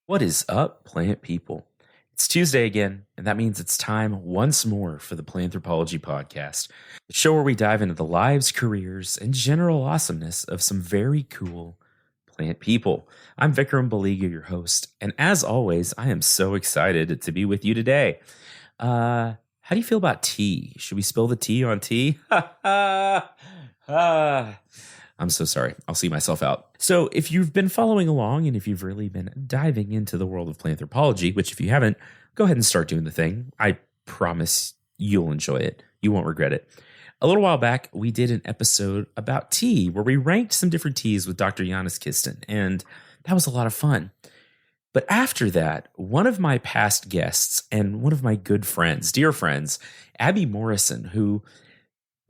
What is up, plant people? It's Tuesday again, and that means it's time once more for the Planthropology Podcast, the show where we dive into the lives, careers, and general awesomeness of some very cool plant people. I'm Vikram Baliga, your host, and as always, I am so excited to be with you today. How do you feel about tea? Should we spill the tea on tea? I'm so sorry. I'll see myself out. So if you've been following along and if you've really been diving into the world of planthropology, which if you haven't, go ahead and start doing the thing. I promise you'll enjoy it. You won't regret it. A little while back, we did an episode about tea where we ranked some different teas with Dr. Giannis Kisten, and that was a lot of fun. But after that, one of my past guests and one of my good friends, dear friends, Abby Morrison, who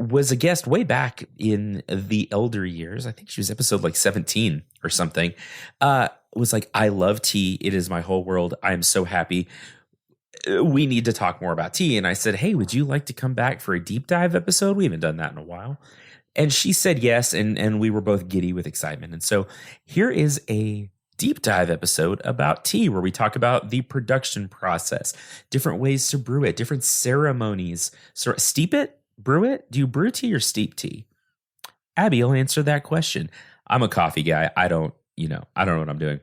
was a guest way back in the elder years. I think she was episode like 17 or something. Was like, I love tea. It is my whole world. I'm so happy. We need to talk more about tea. And I said, hey, would you like to come back for a deep dive episode? We haven't done that in a while. And she said yes. And we were both giddy with excitement. And so here is a deep dive episode about tea where we talk about the production process, different ways to brew it, different ceremonies. So steep it? Brew it? Do you brew tea or steep tea? Abby will answer that question. I'm a coffee guy. I don't know what I'm doing.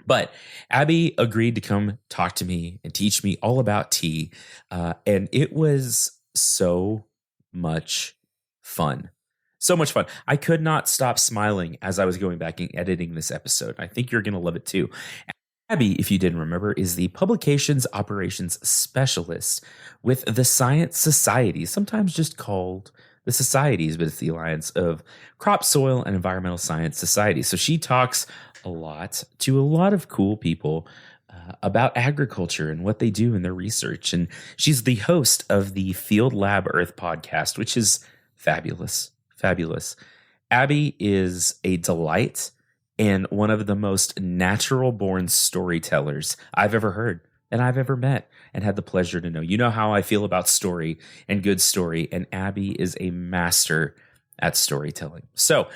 But Abby agreed to come talk to me and teach me all about tea. And it was so much fun. So much fun. I could not stop smiling as I was going back and editing this episode. I think you're going to love it too. Abby, if you didn't remember, is the Publications Operations Specialist with the Science Societies, sometimes just called the Societies, but it's the Alliance of Crop, Soil, and Environmental Science Societies. So she talks a lot to a lot of cool people about agriculture and what they do in their research. And she's the host of the Field Lab Earth podcast, which is fabulous, fabulous. Abby is a delight and one of the most natural-born storytellers I've ever heard and I've ever met and had the pleasure to know. You know how I feel about story and good story, and Abby is a master at storytelling. So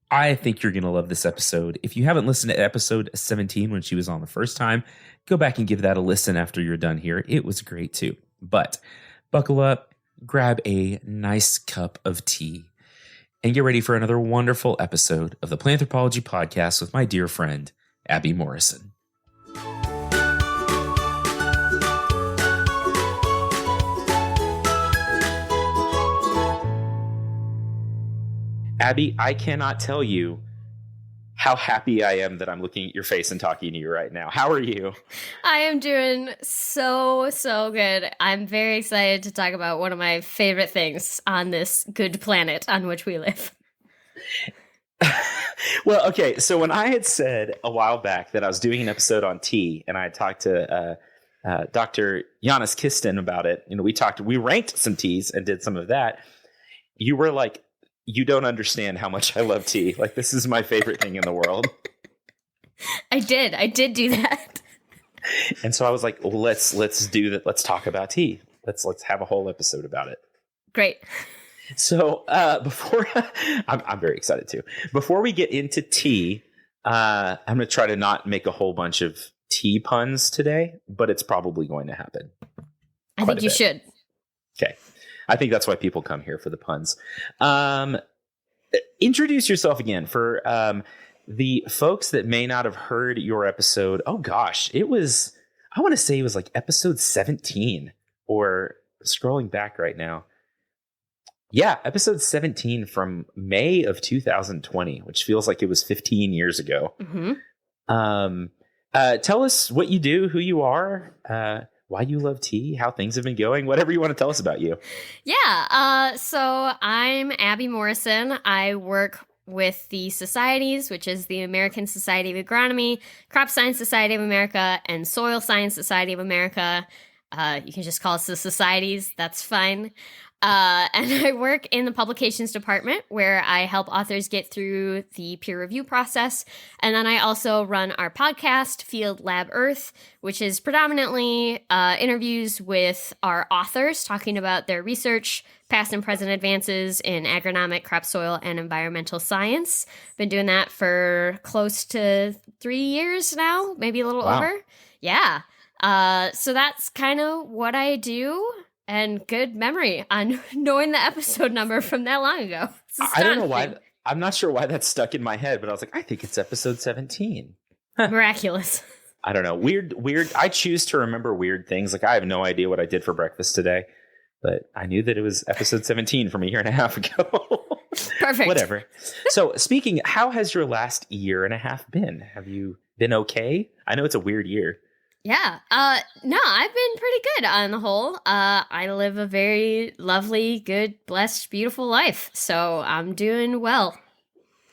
I think you're going to love this episode. If you haven't listened to episode 17 when she was on the first time, go back and give that a listen after you're done here. It was great too. But buckle up, grab a nice cup of tea, and get ready for another wonderful episode of the Planthropology Podcast with my dear friend, Abby Morrison. Abby, I cannot tell you how happy I am that I'm looking at your face and talking to you right now. How are you? I am doing so good. I'm very excited to talk about one of my favorite things on this good planet on which we live. Well, okay. So when I had said a while back that I was doing an episode on tea, and I talked to Dr. Giannis Kisten about it, we ranked some teas and did some of that. You were like, you don't understand how much I love tea. Like, this is my favorite thing in the world. I did do that. And so I was like, well, let's do that. Let's talk about tea. Let's have a whole episode about it. Great. So before I'm very excited too. Before we get into tea, I'm going to try to not make a whole bunch of tea puns today, but it's probably going to happen. I think you should. Okay. I think that's why people come here, for the puns. Introduce yourself again for the folks that may not have heard your episode. Oh gosh, I want to say it was like episode 17, or scrolling back right now. Yeah, episode 17 from May of 2020, which feels like it was 15 years ago. Mm-hmm. Tell us what you do, who you are, why you love tea, how things have been going, whatever you want to tell us about you. Yeah, so I'm Abby Morrison. I work with the Societies, which is the American Society of Agronomy, Crop Science Society of America, and Soil Science Society of America. You can just call us the Societies. That's fine. And I work in the publications department where I help authors get through the peer review process. And then I also run our podcast, Field Lab Earth, which is predominantly interviews with our authors talking about their research, past and present advances in agronomic, crop soil, and environmental science. Been doing that for close to 3 years now, maybe a little over. Yeah. So that's kind of what I do. And good memory on knowing the episode number from that long ago. I don't know why. I'm not sure why that stuck in my head, but I was like, I think it's episode 17. Miraculous. I don't know. Weird. I choose to remember weird things. Like I have no idea what I did for breakfast today, but I knew that it was episode 17 from a year and a half ago. Perfect. Whatever. So speaking, how has your last year and a half been? Have you been okay? I know it's a weird year. Yeah. No, I've been pretty good on the whole. I live a very lovely, good, blessed, beautiful life. So I'm doing well.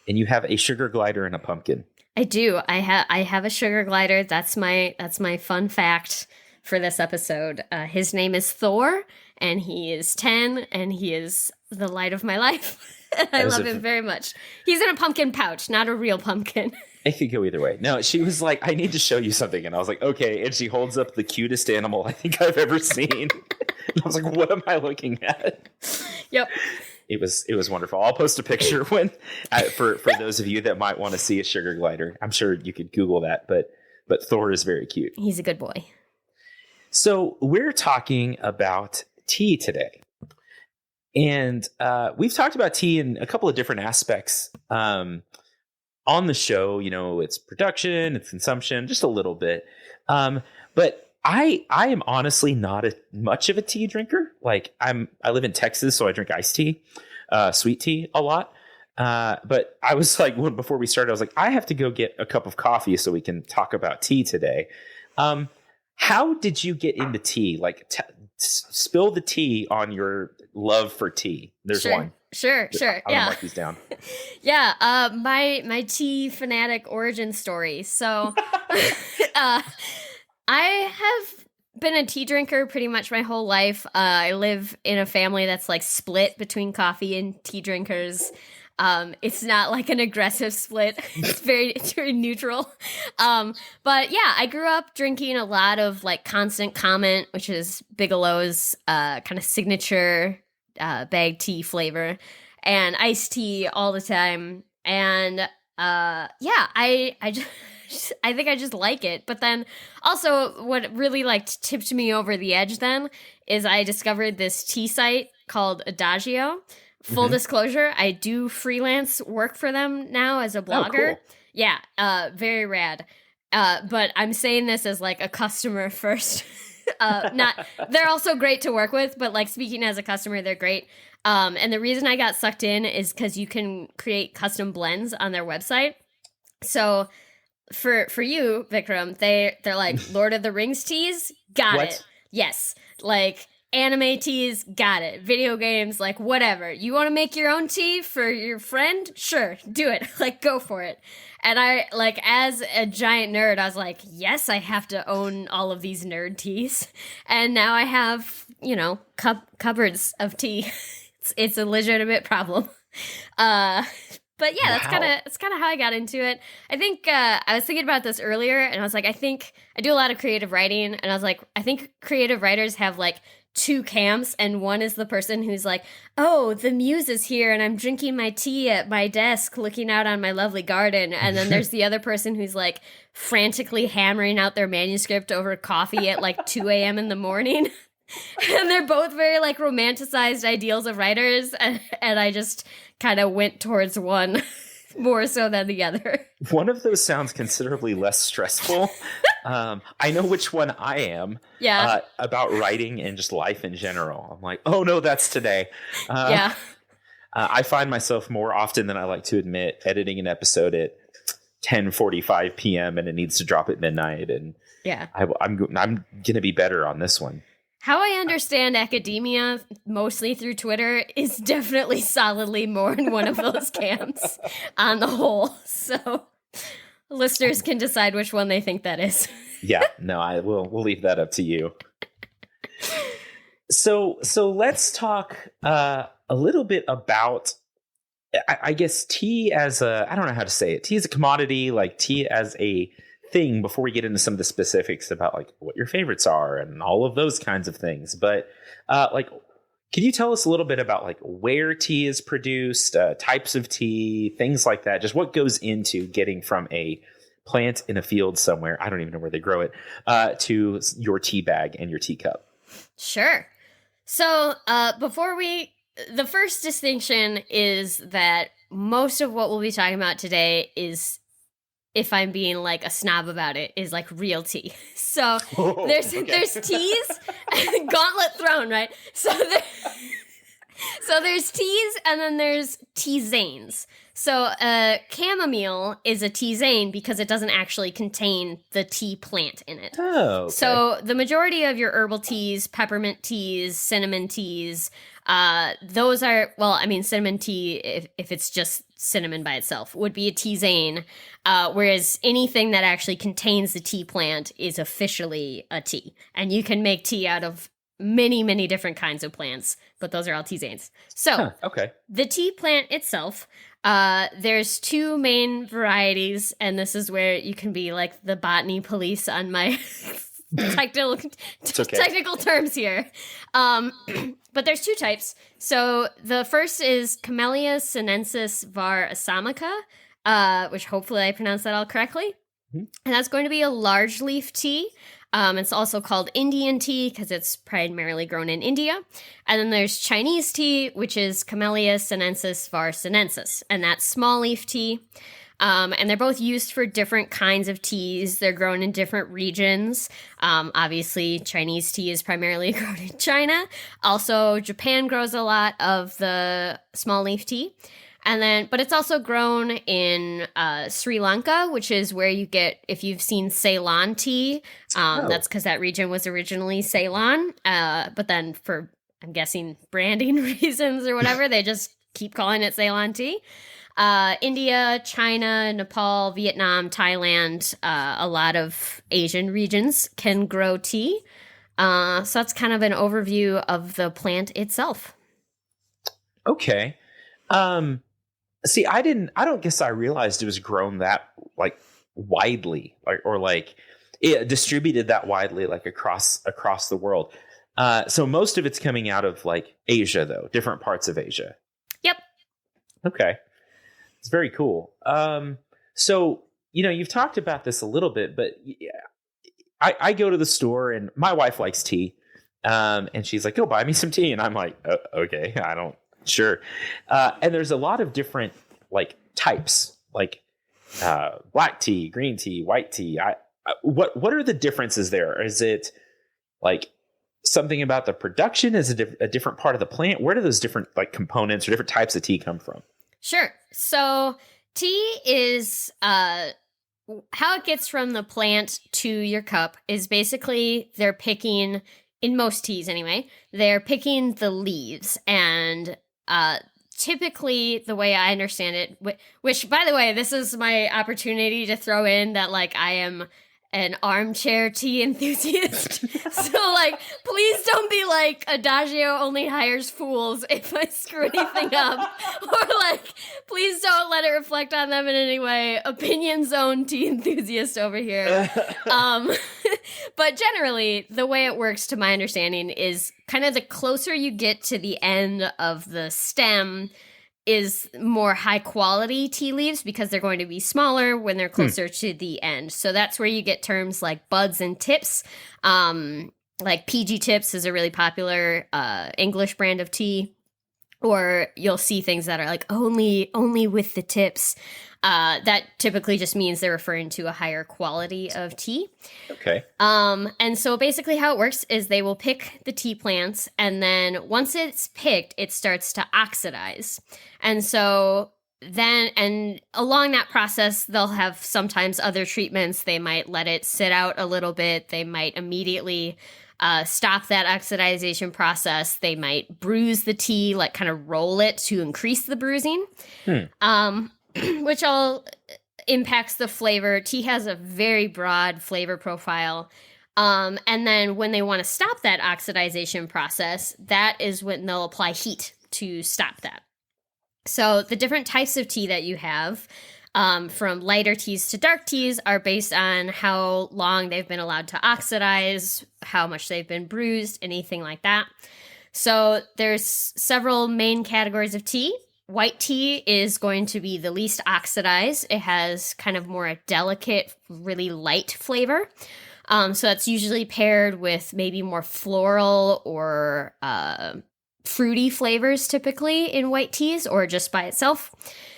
And you have a sugar glider and a pumpkin. I do. I have a sugar glider. That's my fun fact for this episode. His name is Thor, and he is 10, and he is the light of my life. I love him very much. He's in a pumpkin pouch, not a real pumpkin. It could go either way. No, she was like, I need to show you something. And I was like, okay. And she holds up the cutest animal I think I've ever seen. And I was like, what am I looking at? Yep. It was wonderful. I'll post a picture when for those of you that might want to see a sugar glider. I'm sure you could Google that, but Thor is very cute. He's a good boy. So we're talking about tea today. And we've talked about tea in a couple of different aspects on the show. You know, it's production, it's consumption, just a little bit. But I am honestly not much of a tea drinker. Like I live in Texas, so I drink iced tea, sweet tea a lot. But I was like, before we started, I was like, I have to go get a cup of coffee so we can talk about tea today. How did you get into tea? Like, spill the tea on your love for tea. There's one. Sure. I'm gonna mark these down. Yeah. My tea fanatic origin story. So, I have been a tea drinker pretty much my whole life. I live in a family that's like split between coffee and tea drinkers. It's not like an aggressive split. It's very neutral. But yeah, I grew up drinking a lot of like Constant Comment, which is Bigelow's kind of signature bag tea flavor, and iced tea all the time. And yeah, I think I just like it. But then also what really like tipped me over the edge then is I discovered this tea site called Adagio. Full disclosure, I do freelance work for them now as a blogger. Oh, cool. Yeah, very rad. But I'm saying this as like a customer first. They're also great to work with, but like speaking as a customer, they're great. And the reason I got sucked in is because you can create custom blends on their website. So for you, Vikram, they're like Lord of the Rings teas, got it. Yes, like anime teas, got it. Video games, like whatever. You want to make your own tea for your friend? Sure, do it. Like go for it. And I, like, as a giant nerd, I was like, yes, I have to own all of these nerd teas. And now I have, you know, cupboards of tea. It's a legitimate problem. But yeah, that's kind of how I got into it. I think I was thinking about this earlier, and I was like, I think I do a lot of creative writing, and I was like, I think creative writers have like two camps, and one is the person who's like, oh, the muse is here and I'm drinking my tea at my desk looking out on my lovely garden. And then there's the other person who's like frantically hammering out their manuscript over coffee at like 2 a.m. in the morning. And they're both very like romanticized ideals of writers, and I just kind of went towards one more so than the other. One of those sounds considerably less stressful. I know which one I am. Yeah. About writing and just life in general. I'm like, oh no, that's today. Yeah. I find myself more often than I like to admit editing an episode at 10:45 p.m. and it needs to drop at midnight. And yeah, I'm going to be better on this one. How I understand academia, mostly through Twitter, is definitely solidly more in one of those camps on the whole. So listeners can decide which one they think that is. Yeah, no, we'll leave that up to you. So let's talk a little bit about, I guess, tea as a, I don't know how to say it. Tea as a commodity, like tea as a thing, before we get into some of the specifics about like what your favorites are and all of those kinds of things. But like, can you tell us a little bit about like where tea is produced, types of tea, things like that? Just what goes into getting from a plant in a field somewhere, I don't even know where they grow it, to your tea bag and your teacup? Sure. So the first distinction is that most of what we'll be talking about today is, if I'm being like a snob about it, is like real tea. So there's teas, gauntlet thrown, right? So there's teas, and then there's tisanes. So chamomile is a tisane because it doesn't actually contain the tea plant in it. Oh, okay. So the majority of your herbal teas, peppermint teas, cinnamon teas, those are, well, I mean, cinnamon tea, if it's just cinnamon by itself, would be a tisane, whereas anything that actually contains the tea plant is officially a tea. And you can make tea out of many, many different kinds of plants, but those are all tisanes. So okay. The tea plant itself, there's two main varieties, and this is where you can be like the botany police on my technical terms here. But there's two types. So the first is Camellia sinensis var assamica, which hopefully I pronounced that all correctly. Mm-hmm. And that's going to be a large leaf tea. It's also called Indian tea because it's primarily grown in India. And then there's Chinese tea, which is Camellia sinensis var sinensis, and that's small leaf tea. And they're both used for different kinds of teas. They're grown in different regions. Obviously, Chinese tea is primarily grown in China. Also, Japan grows a lot of the small leaf tea. But it's also grown in Sri Lanka, which is where you get, if you've seen Ceylon tea, that's because that region was originally Ceylon. But then for, I'm guessing, branding reasons or whatever, they just keep calling it Ceylon tea. India, China, Nepal, Vietnam, Thailand, a lot of Asian regions can grow tea. So that's kind of an overview of the plant itself. Okay. See, I don't guess I realized it was grown that like widely, or distributed that widely, like across the world. So most of it's coming out of like Asia, though, different parts of Asia. Yep. Okay. It's very cool. So, you've talked about this a little bit, but I go to the store and my wife likes tea. And she's like, "Oh, buy me some tea." And I'm like, okay, sure. And there's a lot of different like types, like black tea, green tea, white tea. What are the differences there? Is it like something about the production? Is it a different part of the plant? Where do those different like components or different types of tea come from? Sure. So tea is how it gets from the plant to your cup is basically they're picking, in most teas anyway, they're picking the leaves. And typically the way I understand it, which by the way, this is my opportunity to throw in that like I am an armchair tea enthusiast. So like, please don't be like Adagio only hires fools if I screw anything up, or like, please don't let it reflect on them in any way. Opinion zone tea enthusiast over here. But generally the way it works, to my understanding, is kind of the closer you get to the end of the stem is more high quality tea leaves, because they're going to be smaller when they're closer to the end. So that's where you get terms like buds and tips. Like PG Tips is a really popular English brand of tea. Or you'll see things that are like only with the tips. That typically just means they're referring to a higher quality of tea. Okay. And so basically how it works is they will pick the tea plants, and then once it's picked, it starts to oxidize. And so then, and along that process, they'll have sometimes other treatments. They might let it sit out a little bit. They might immediately stop that oxidization process. They might bruise the tea, like kind of roll it to increase the bruising, which all impacts the flavor. Tea has a very broad flavor profile. And then when they want to stop that oxidization process, that is when they'll apply heat to stop that. So the different types of tea that you have, from lighter teas to dark teas, are based on how long they've been allowed to oxidize, how much they've been bruised, anything like that. So there's several main categories of tea. White tea is going to be the least oxidized. It has kind of more a delicate, really light flavor. So that's usually paired with maybe more floral or fruity flavors typically in white teas, or just by itself.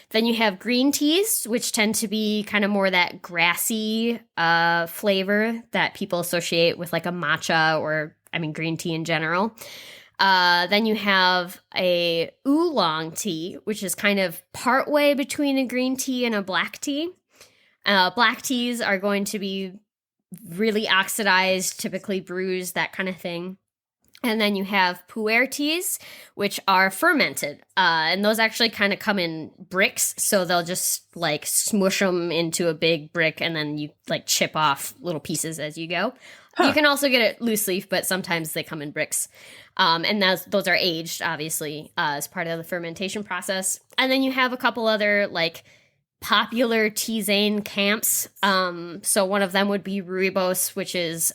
Then you have green teas, which tend to be kind of more that grassy flavor that people associate with like a matcha or, green tea in general. Then you have a oolong tea, which is kind of partway between a green tea and a black tea. Black teas are going to be really oxidized, typically bruised, that kind of thing. And then you have pu'er teas, which are fermented. And those actually kind of come in bricks. So they'll just like smush them into a big brick and then you like chip off little pieces as you go. Huh. You can also get it loose leaf, but sometimes they come in bricks. And those are aged, obviously, as part of the fermentation process. And then you have a couple other like popular tisane camps. So one of them would be rooibos, which is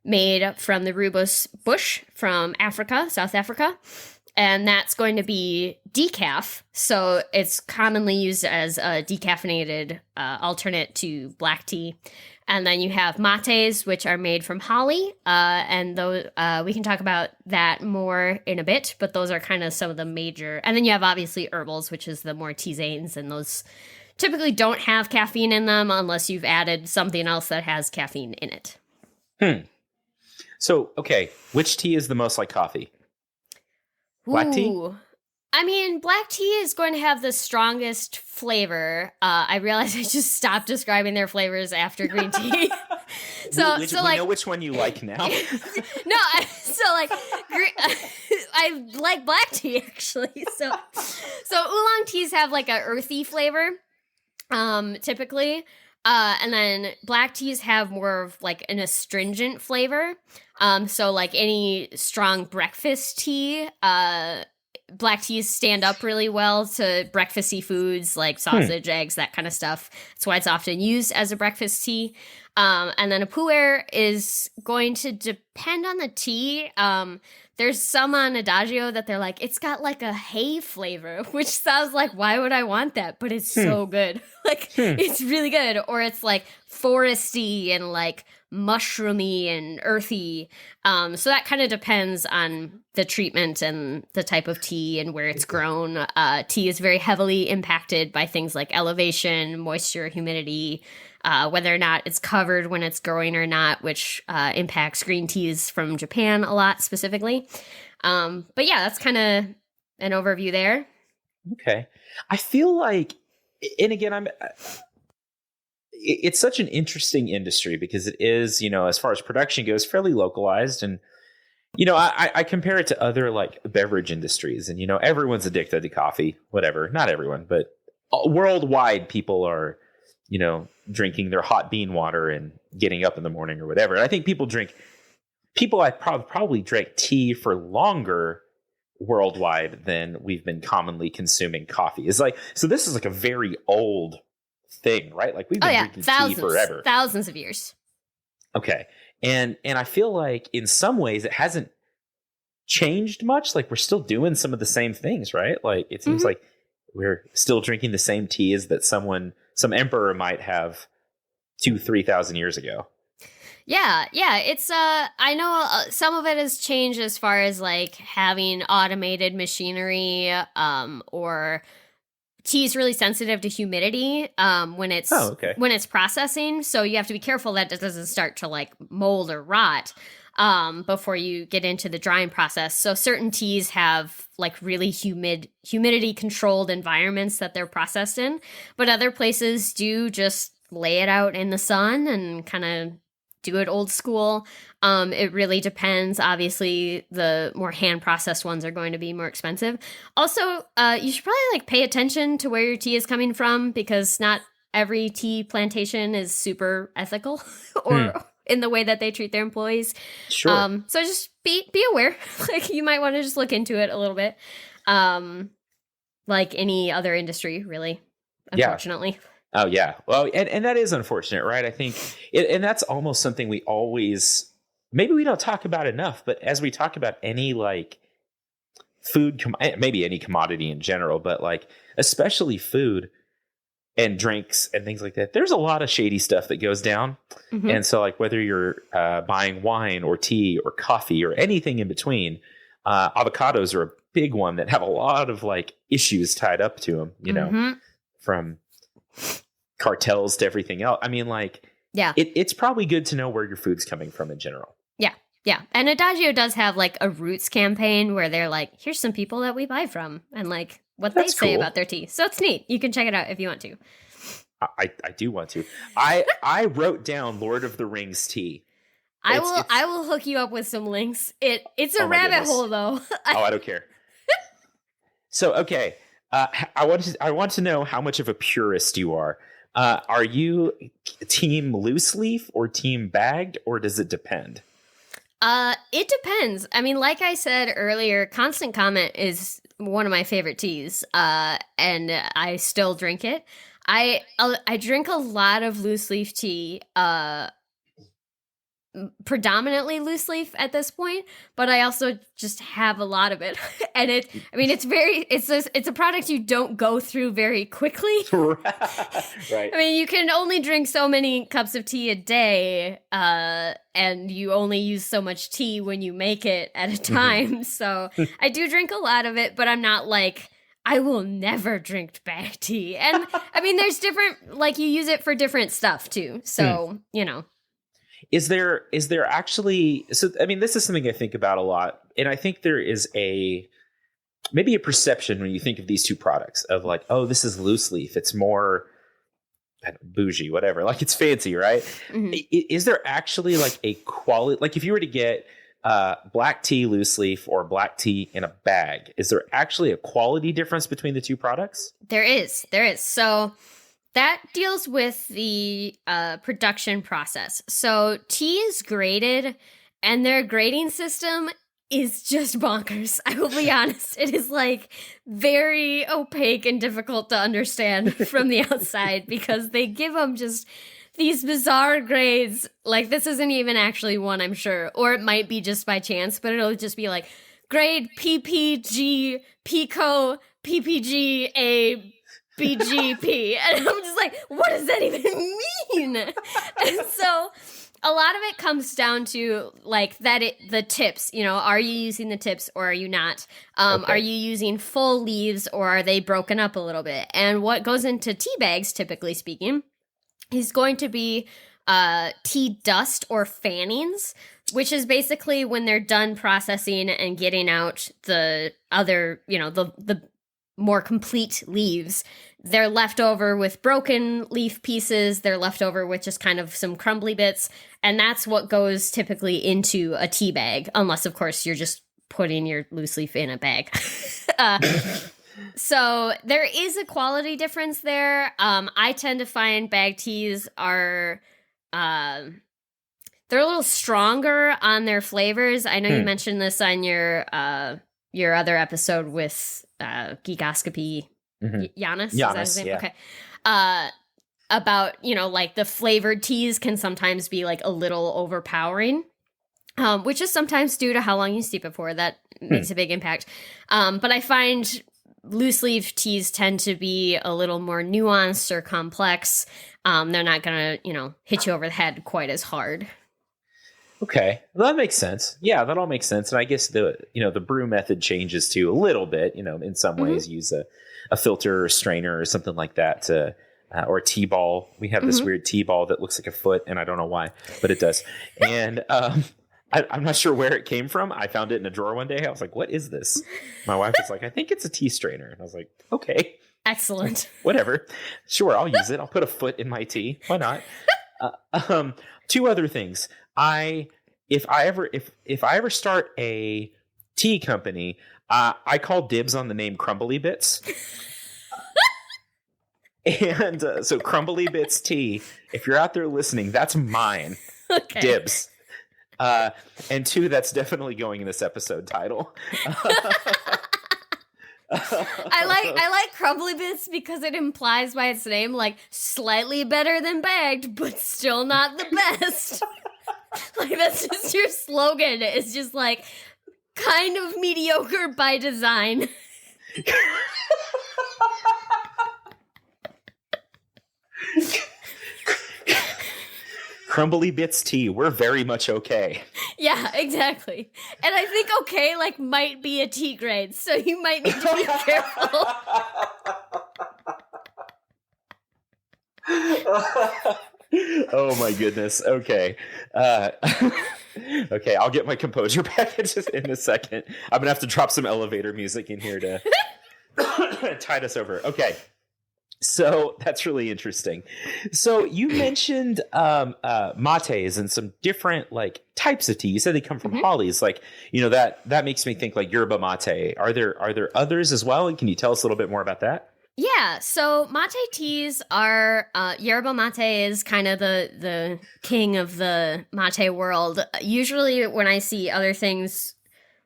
made from the rooibos bush from Africa, South Africa. And that's going to be decaf. So it's commonly used as a decaffeinated alternate to black tea. And then you have mates, which are made from holly. And those, we can talk about that more in a bit, but those are kind of some of the major. And then you have obviously herbals, which is the more tisanes. And those typically don't have caffeine in them unless you've added something else that has caffeine in it. So, okay, which tea is the most like coffee? Black tea? Black tea is going to have the strongest flavor. I realized I just stopped describing their flavors after green tea. We know which one you like now. No, I like black tea actually. So oolong teas have like a earthy flavor, typically. And then black teas have more of like an astringent flavor. So like any strong breakfast tea, black teas stand up really well to breakfasty foods like sausage, eggs, that kind of stuff. That's why it's often used as a breakfast tea. And then a pu'er is going to depend on the tea. There's some on Adagio that they're like, it's got like a hay flavor, which sounds like, why would I want that? But it's so good. It's really good. Or it's like foresty and like mushroomy and earthy. So that kind of depends on the treatment and the type of tea and where it's grown. Tea is very heavily impacted by things like elevation, moisture, humidity, whether or not it's covered when it's growing or not, which impacts green teas from Japan a lot specifically. But yeah, that's kind of an overview there. Okay. I feel like, and again, it's such an interesting industry because it is, as far as production goes, fairly localized. And, I compare it to other like beverage industries and, everyone's addicted to coffee, whatever, not everyone, but worldwide people are, drinking their hot bean water and getting up in the morning or whatever. And I think people probably drank tea for longer worldwide than we've been commonly consuming coffee. It's like, so this is like a very old thing, right? Like we've been drinking tea forever. Thousands of years. Okay. And I feel like in some ways it hasn't changed much. Like we're still doing some of the same things, right? Like it seems like we're still drinking the same teas that some emperor might have 2,000-3,000 years ago. Yeah. It's I know some of it has changed as far as like having automated machinery, or tea is really sensitive to humidity when it's processing. So you have to be careful that it doesn't start to like mold or rot before you get into the drying process. So certain teas have like really humidity controlled environments that they're processed in, but other places do just lay it out in the sun and kind of do it old school. It really depends. Obviously, the more hand processed ones are going to be more expensive. Also, you should probably like pay attention to where your tea is coming from because not every tea plantation is super ethical or in the way that they treat their employees. Sure. So just be aware. Like, you might want to just look into it a little bit. Like any other industry, really, unfortunately. Oh, yeah. Well, and that is unfortunate, right? I think, and that's almost something we always, maybe we don't talk about enough, but as we talk about any like food, maybe any commodity in general, but like especially food and drinks and things like that, there's a lot of shady stuff that goes down. Mm-hmm. And so like whether you're buying wine or tea or coffee or anything in between, avocados are a big one that have a lot of like issues tied up to them, you know, mm-hmm. from cartels to everything else. I mean, like, yeah, it's probably good to know where your food's coming from in general. Yeah. And Adagio does have like a roots campaign where they're like, here's some people that we buy from and like what they say about their tea. So it's neat. You can check it out if you want to. I do want to. I wrote down Lord of the Rings tea. I will hook you up with some links. It's a rabbit hole though. I don't care. So, okay. I want to know how much of a purist you are. Are you team loose leaf or team bagged, or does it depend? It depends. I mean, like I said earlier, Constant Comment is one of my favorite teas, and I still drink it. I drink a lot of loose leaf tea, predominantly loose leaf at this point, but I also just have a lot of it. And it's a product you don't go through very quickly. Right. I mean, you can only drink so many cups of tea a day, and you only use so much tea when you make it at a time. So I do drink a lot of it, but I'm not like, I will never drink bag tea. And I mean, there's different, like, you use it for different stuff too. So, you know. Is there actually, so I mean, this is something I think about a lot, and I think there is maybe a perception when you think of these two products of like, oh, this is loose leaf, it's more bougie, whatever, like it's fancy, right? Mm-hmm. Is there actually like a quality, like if you were to get black tea loose leaf or black tea in a bag, is there actually a quality difference between the two products? There is. So that deals with the production process. So tea is graded, and their grading system is just bonkers. I will be honest. It is like very opaque and difficult to understand from the outside because they give them just these bizarre grades. Like, this isn't even actually one, I'm sure. Or it might be just by chance, but it'll just be like grade PPG, PICO, PPG, A, BGP. And I'm just like, what does that even mean? And so a lot of it comes down to like the tips, you know, are you using the tips or are you not? Okay. Are you using full leaves or are they broken up a little bit? And what goes into tea bags, typically speaking, is going to be tea dust or fannings, which is basically when they're done processing and getting out the other, you know, the more complete leaves. They're left over with broken leaf pieces. They're left over with just kind of some crumbly bits. And that's what goes typically into a tea bag, unless, of course, you're just putting your loose leaf in a bag. So there is a quality difference there. I tend to find bag teas are they're a little stronger on their flavors. I know you mentioned this on your other episode with Geekoscopy. Giannis? Is that his name? Yeah. Okay. About, you know, like the flavored teas can sometimes be like a little overpowering, which is sometimes due to how long you steep it for. That makes a big impact. But I find loose leaf teas tend to be a little more nuanced or complex. They're not going to, you know, hit you over the head quite as hard. Okay, well, that makes sense. Yeah, that all makes sense. And I guess the brew method changes too a little bit. You know, in some ways, use a filter or strainer or something like that to, or a tea ball. We have this weird tea ball that looks like a foot, and I don't know why, but it does. And I'm not sure where it came from. I found it in a drawer one day. I was like, "What is this?" My wife was like, "I think it's a tea strainer." And I was like, "Okay, excellent, whatever, sure, I'll use it. I'll put a foot in my tea. Why not?" Two other things. If I ever start a tea company, I call dibs on the name Crumbly Bits. And so Crumbly Bits tea, if you're out there listening, that's mine. Okay. Dibs. And 2, that's definitely going in this episode title. I like Crumbly Bits because it implies by its name, like, slightly better than bagged, but still not the best. Like, that's just your slogan. It's just like, kind of mediocre by design. Crumbly Bits tea, we're very much okay. Yeah, exactly. And I think okay, like, might be a tea grade, so you might need to be careful. Oh my goodness. Okay. Okay, I'll get my composure back in a second. I'm going to have to drop some elevator music in here to tide us over. Okay. So that's really interesting. So you mentioned mates and some different like types of tea. You said they come from hollies. Like, that makes me think like yerba mate. Are there others as well? And can you tell us a little bit more about that? Yeah, so mate teas are yerba mate is kind of the king of the mate world. Usually when I see other things,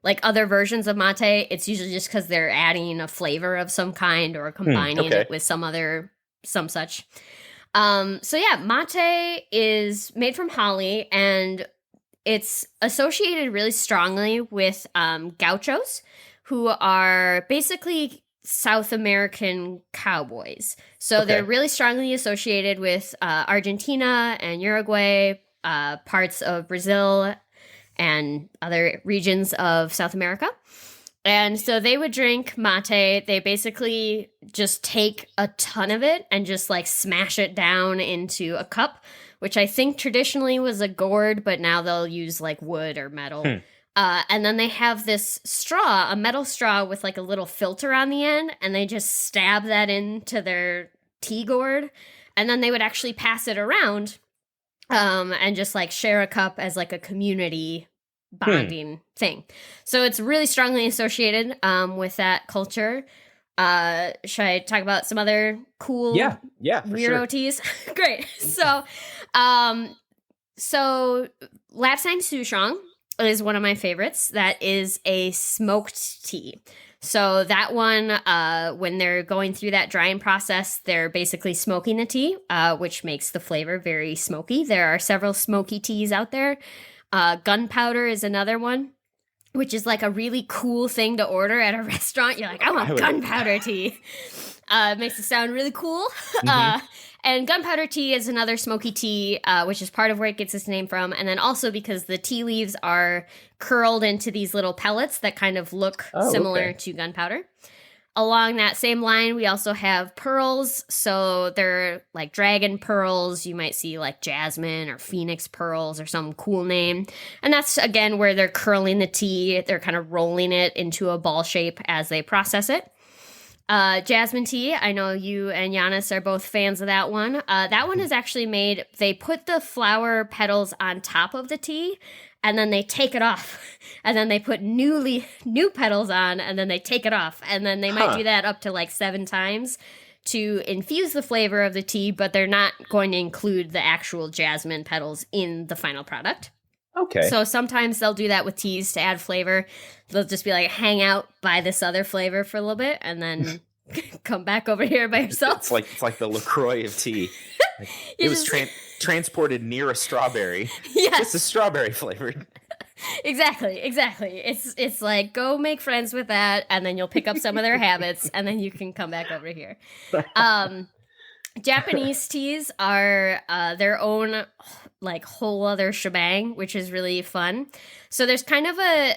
like other versions of mate, it's usually just because they're adding a flavor of some kind or combining it with some such. So yeah, mate is made from holly, and it's associated really strongly with gauchos, who are basically South American cowboys. So they're really strongly associated with Argentina and Uruguay, parts of Brazil, and other regions of South America. And so they would drink mate. They basically just take a ton of it and just like smash it down into a cup, which I think traditionally was a gourd, but now they'll use like wood or metal. And then they have this straw, a metal straw with like a little filter on the end, and they just stab that into their tea gourd. And then they would actually pass it around and just like share a cup as like a community bonding thing. So it's really strongly associated with that culture. Should I talk about some other cool weirdo teas? Great. So Lapsang Souchong is one of my favorites. That is a smoked tea. So that one, when they're going through that drying process, they're basically smoking the tea, which makes the flavor very smoky. There are several smoky teas out there. Gunpowder is another one, which is like a really cool thing to order at a restaurant. You're like, I want gunpowder tea. It makes it sound really cool. And gunpowder tea is another smoky tea, which is part of where it gets its name from. And then also because the tea leaves are curled into these little pellets that kind of look similar to gunpowder. Along that same line, we also have pearls. So they're like dragon pearls. You might see like jasmine or phoenix pearls or some cool name. And that's, again, where they're curling the tea. They're kind of rolling it into a ball shape as they process it. Jasmine tea, I know you and Giannis are both fans of that one. That one is actually made, they put the flower petals on top of the tea, and then they take it off. And then they put new petals on, and then they take it off. And then they might do that up to like 7 times to infuse the flavor of the tea, but they're not going to include the actual jasmine petals in the final product. Okay. So sometimes they'll do that with teas to add flavor. They'll just be like, hang out by this other flavor for a little bit and then come back over here by yourself. It's like the LaCroix of tea. It was transported near a strawberry. Yes. This is strawberry flavored. Exactly. It's like, go make friends with that, and then you'll pick up some of their habits, and then you can come back over here. Japanese teas are their own like whole other shebang, which is really fun. So there's kind of a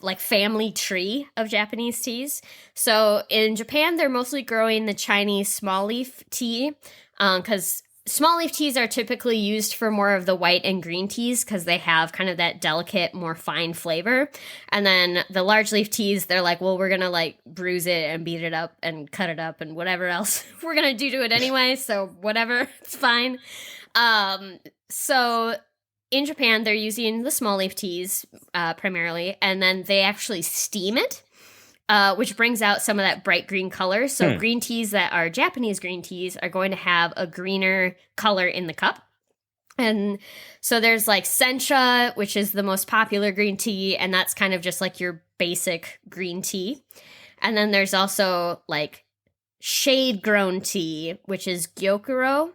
like family tree of Japanese teas. So in Japan, they're mostly growing the Chinese small leaf tea because small leaf teas are typically used for more of the white and green teas because they have kind of that delicate, more fine flavor. And then the large leaf teas, they're like, well, we're going to like bruise it and beat it up and cut it up and whatever else we're going to do to it anyway. So whatever, it's fine. So in Japan, they're using the small leaf teas primarily, and then they actually steam it. Which brings out some of that bright green color. So green teas that are Japanese green teas are going to have a greener color in the cup. And so there's like sencha, which is the most popular green tea, and that's kind of just like your basic green tea. And then there's also like shade grown tea, which is gyokuro,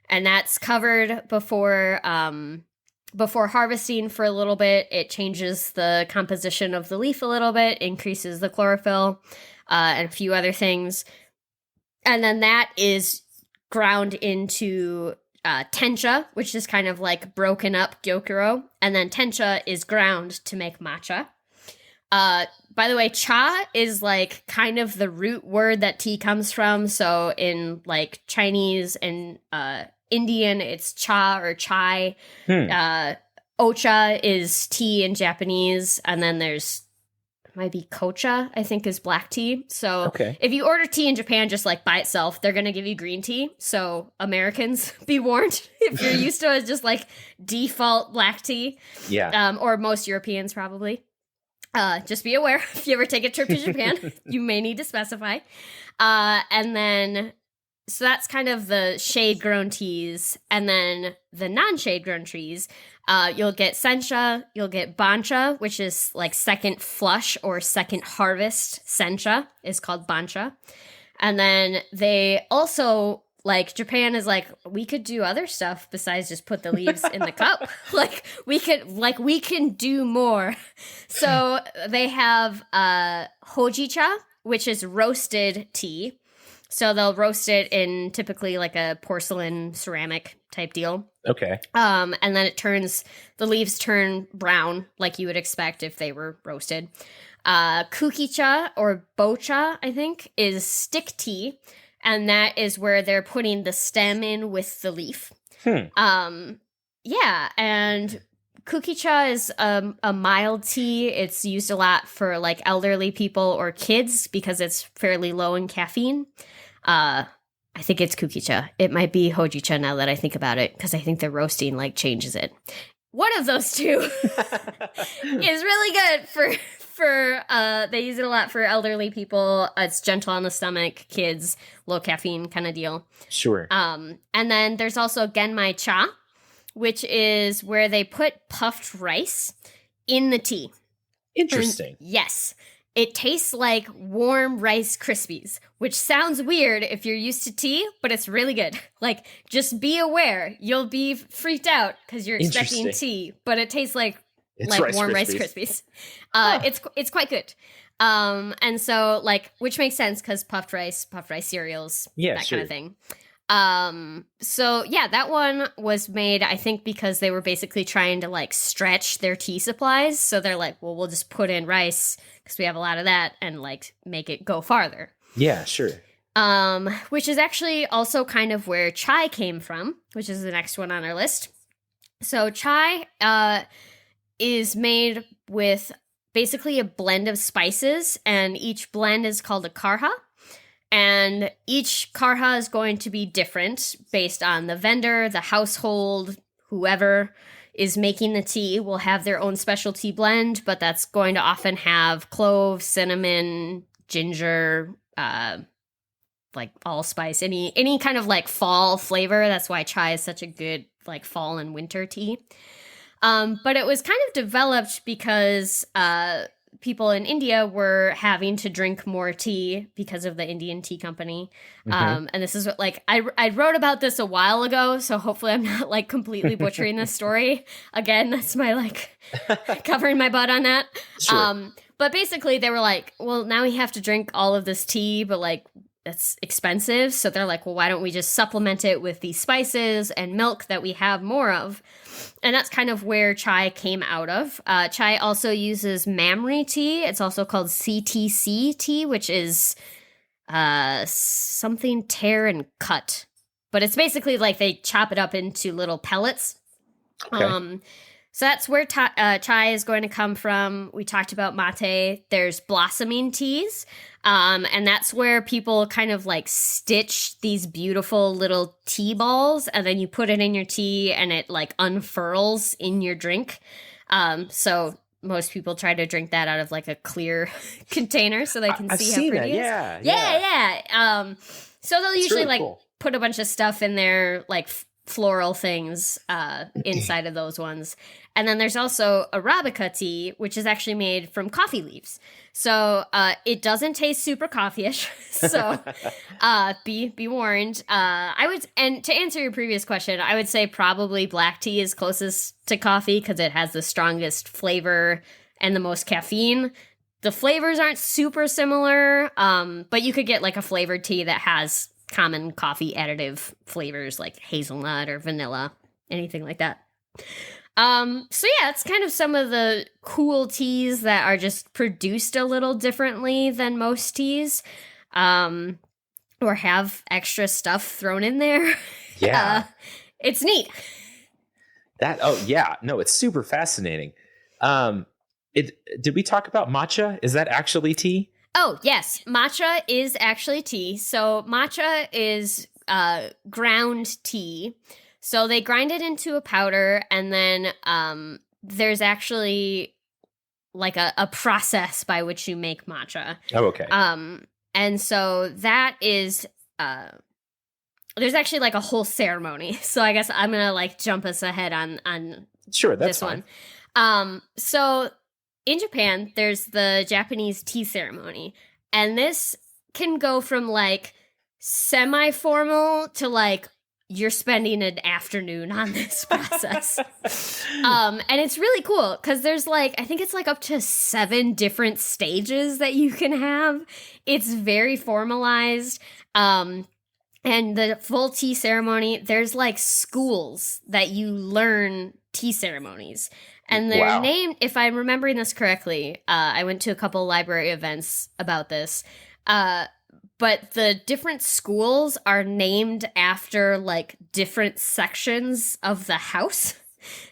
and that's covered before harvesting for a little bit. It changes the composition of the leaf a little bit, increases the chlorophyll, and a few other things. And then that is ground into tencha, which is kind of like broken up gyokuro. And then tencha is ground to make matcha. By the way, cha is like kind of the root word that tea comes from. So in like Chinese and Indian, it's cha or chai. Ocha is tea in Japanese. And then there's might be kocha, I think, is black tea. So if you order tea in Japan just like by itself, they're going to give you green tea. So Americans, be warned if you're used to it, just like default black tea. Yeah. Or most Europeans probably. Just be aware if you ever take a trip to Japan, you may need to specify. And then, so that's kind of the shade grown teas. And then the non-shade grown trees, you'll get sencha, you'll get bancha, which is like second flush or second harvest. Sencha is called bancha. And then they also, like, Japan is like, we could do other stuff besides just put the leaves in the cup. We can do more. So they have hojicha, which is roasted tea. So they'll roast it in typically like a porcelain ceramic type deal. Okay. And then the leaves turn brown like you would expect if they were roasted. Kukicha or bocha, I think, is stick tea. And that is where they're putting the stem in with the leaf. And kukicha is a mild tea. It's used a lot for like elderly people or kids because it's fairly low in caffeine. I think it's kukicha. It might be hojicha now that I think about it, because I think the roasting like changes it. One of those two is really good for they use it a lot for elderly people. It's gentle on the stomach, kids, low caffeine kind of deal. Sure. And then there's also genmai cha, which is where they put puffed rice in the tea. Interesting. And yes. It tastes like warm Rice Krispies, which sounds weird if you're used to tea, but it's really good. Like, just be aware. You'll be freaked out because you're expecting tea, but it tastes like warm Rice Krispies. It's quite good. And so, like, which makes sense because puffed rice cereals, that kind of thing. So yeah, that one was made, I think, because they were basically trying to like stretch their tea supplies. So they're like, well, we'll just put in rice because we have a lot of that and like make it go farther. Yeah, sure. Which is actually also kind of where chai came from, which is the next one on our list. So chai, is made with basically a blend of spices, and each blend is called a karha. And each karha is going to be different based on the vendor, the household, whoever is making the tea will have their own specialty blend, but that's going to often have clove, cinnamon, ginger, like allspice, any kind of like fall flavor. That's why chai is such a good like fall and winter tea. But it was kind of developed because people in India were having to drink more tea because of the Indian Tea Company. And this is what, like, I wrote about this a while ago, so hopefully I'm not like completely butchering this story. Again, that's my like covering my butt on that. Sure. But basically they were like, well, now we have to drink all of this tea, but like that's expensive. So they're like, well, why don't we just supplement it with these spices and milk that we have more of? And that's kind of where chai came out of. Chai also uses mamri tea. It's also called CTC tea, which is something tear and cut. But it's basically like they chop it up into little pellets. Okay. So that's where chai is going to come from. We talked about mate. There's blossoming teas. And that's where people kind of like stitch these beautiful little tea balls, and then you put it in your tea and it like unfurls in your drink. So most people try to drink that out of like a clear container so they can see how pretty it is. Yeah. So they'll usually really like cool. Put a bunch of stuff in there, like floral things inside of those ones. And then there's also Arabica tea, which is actually made from coffee leaves. So it doesn't taste super coffee-ish. So be warned. And to answer your previous question, I would say probably black tea is closest to coffee because it has the strongest flavor and the most caffeine. The flavors aren't super similar, but you could get like a flavored tea that has common coffee additive flavors like hazelnut or vanilla, anything like that. So yeah, it's kind of some of the cool teas that are just produced a little differently than most teas, or have extra stuff thrown in there. Yeah. It's neat. It's super fascinating. Did we talk about matcha? Is that actually tea? Oh, yes. Matcha is actually tea. So matcha is ground tea. So they grind it into a powder, and then there's actually like a process by which you make matcha. Oh, okay. And so that is there's actually like a whole ceremony. So I guess I'm gonna like jump us ahead on sure, that's this fine. one. So in Japan, there's the Japanese tea ceremony, and this can go from like semi-formal to like you're spending an afternoon on this process. And it's really cool because there's like, I think it's like up to 7 different stages that you can have. It's very formalized. And the full tea ceremony, there's like schools that you learn tea ceremonies. And they're named, if I'm remembering this correctly, I went to a couple library events about this, but the different schools are named after like different sections of the house.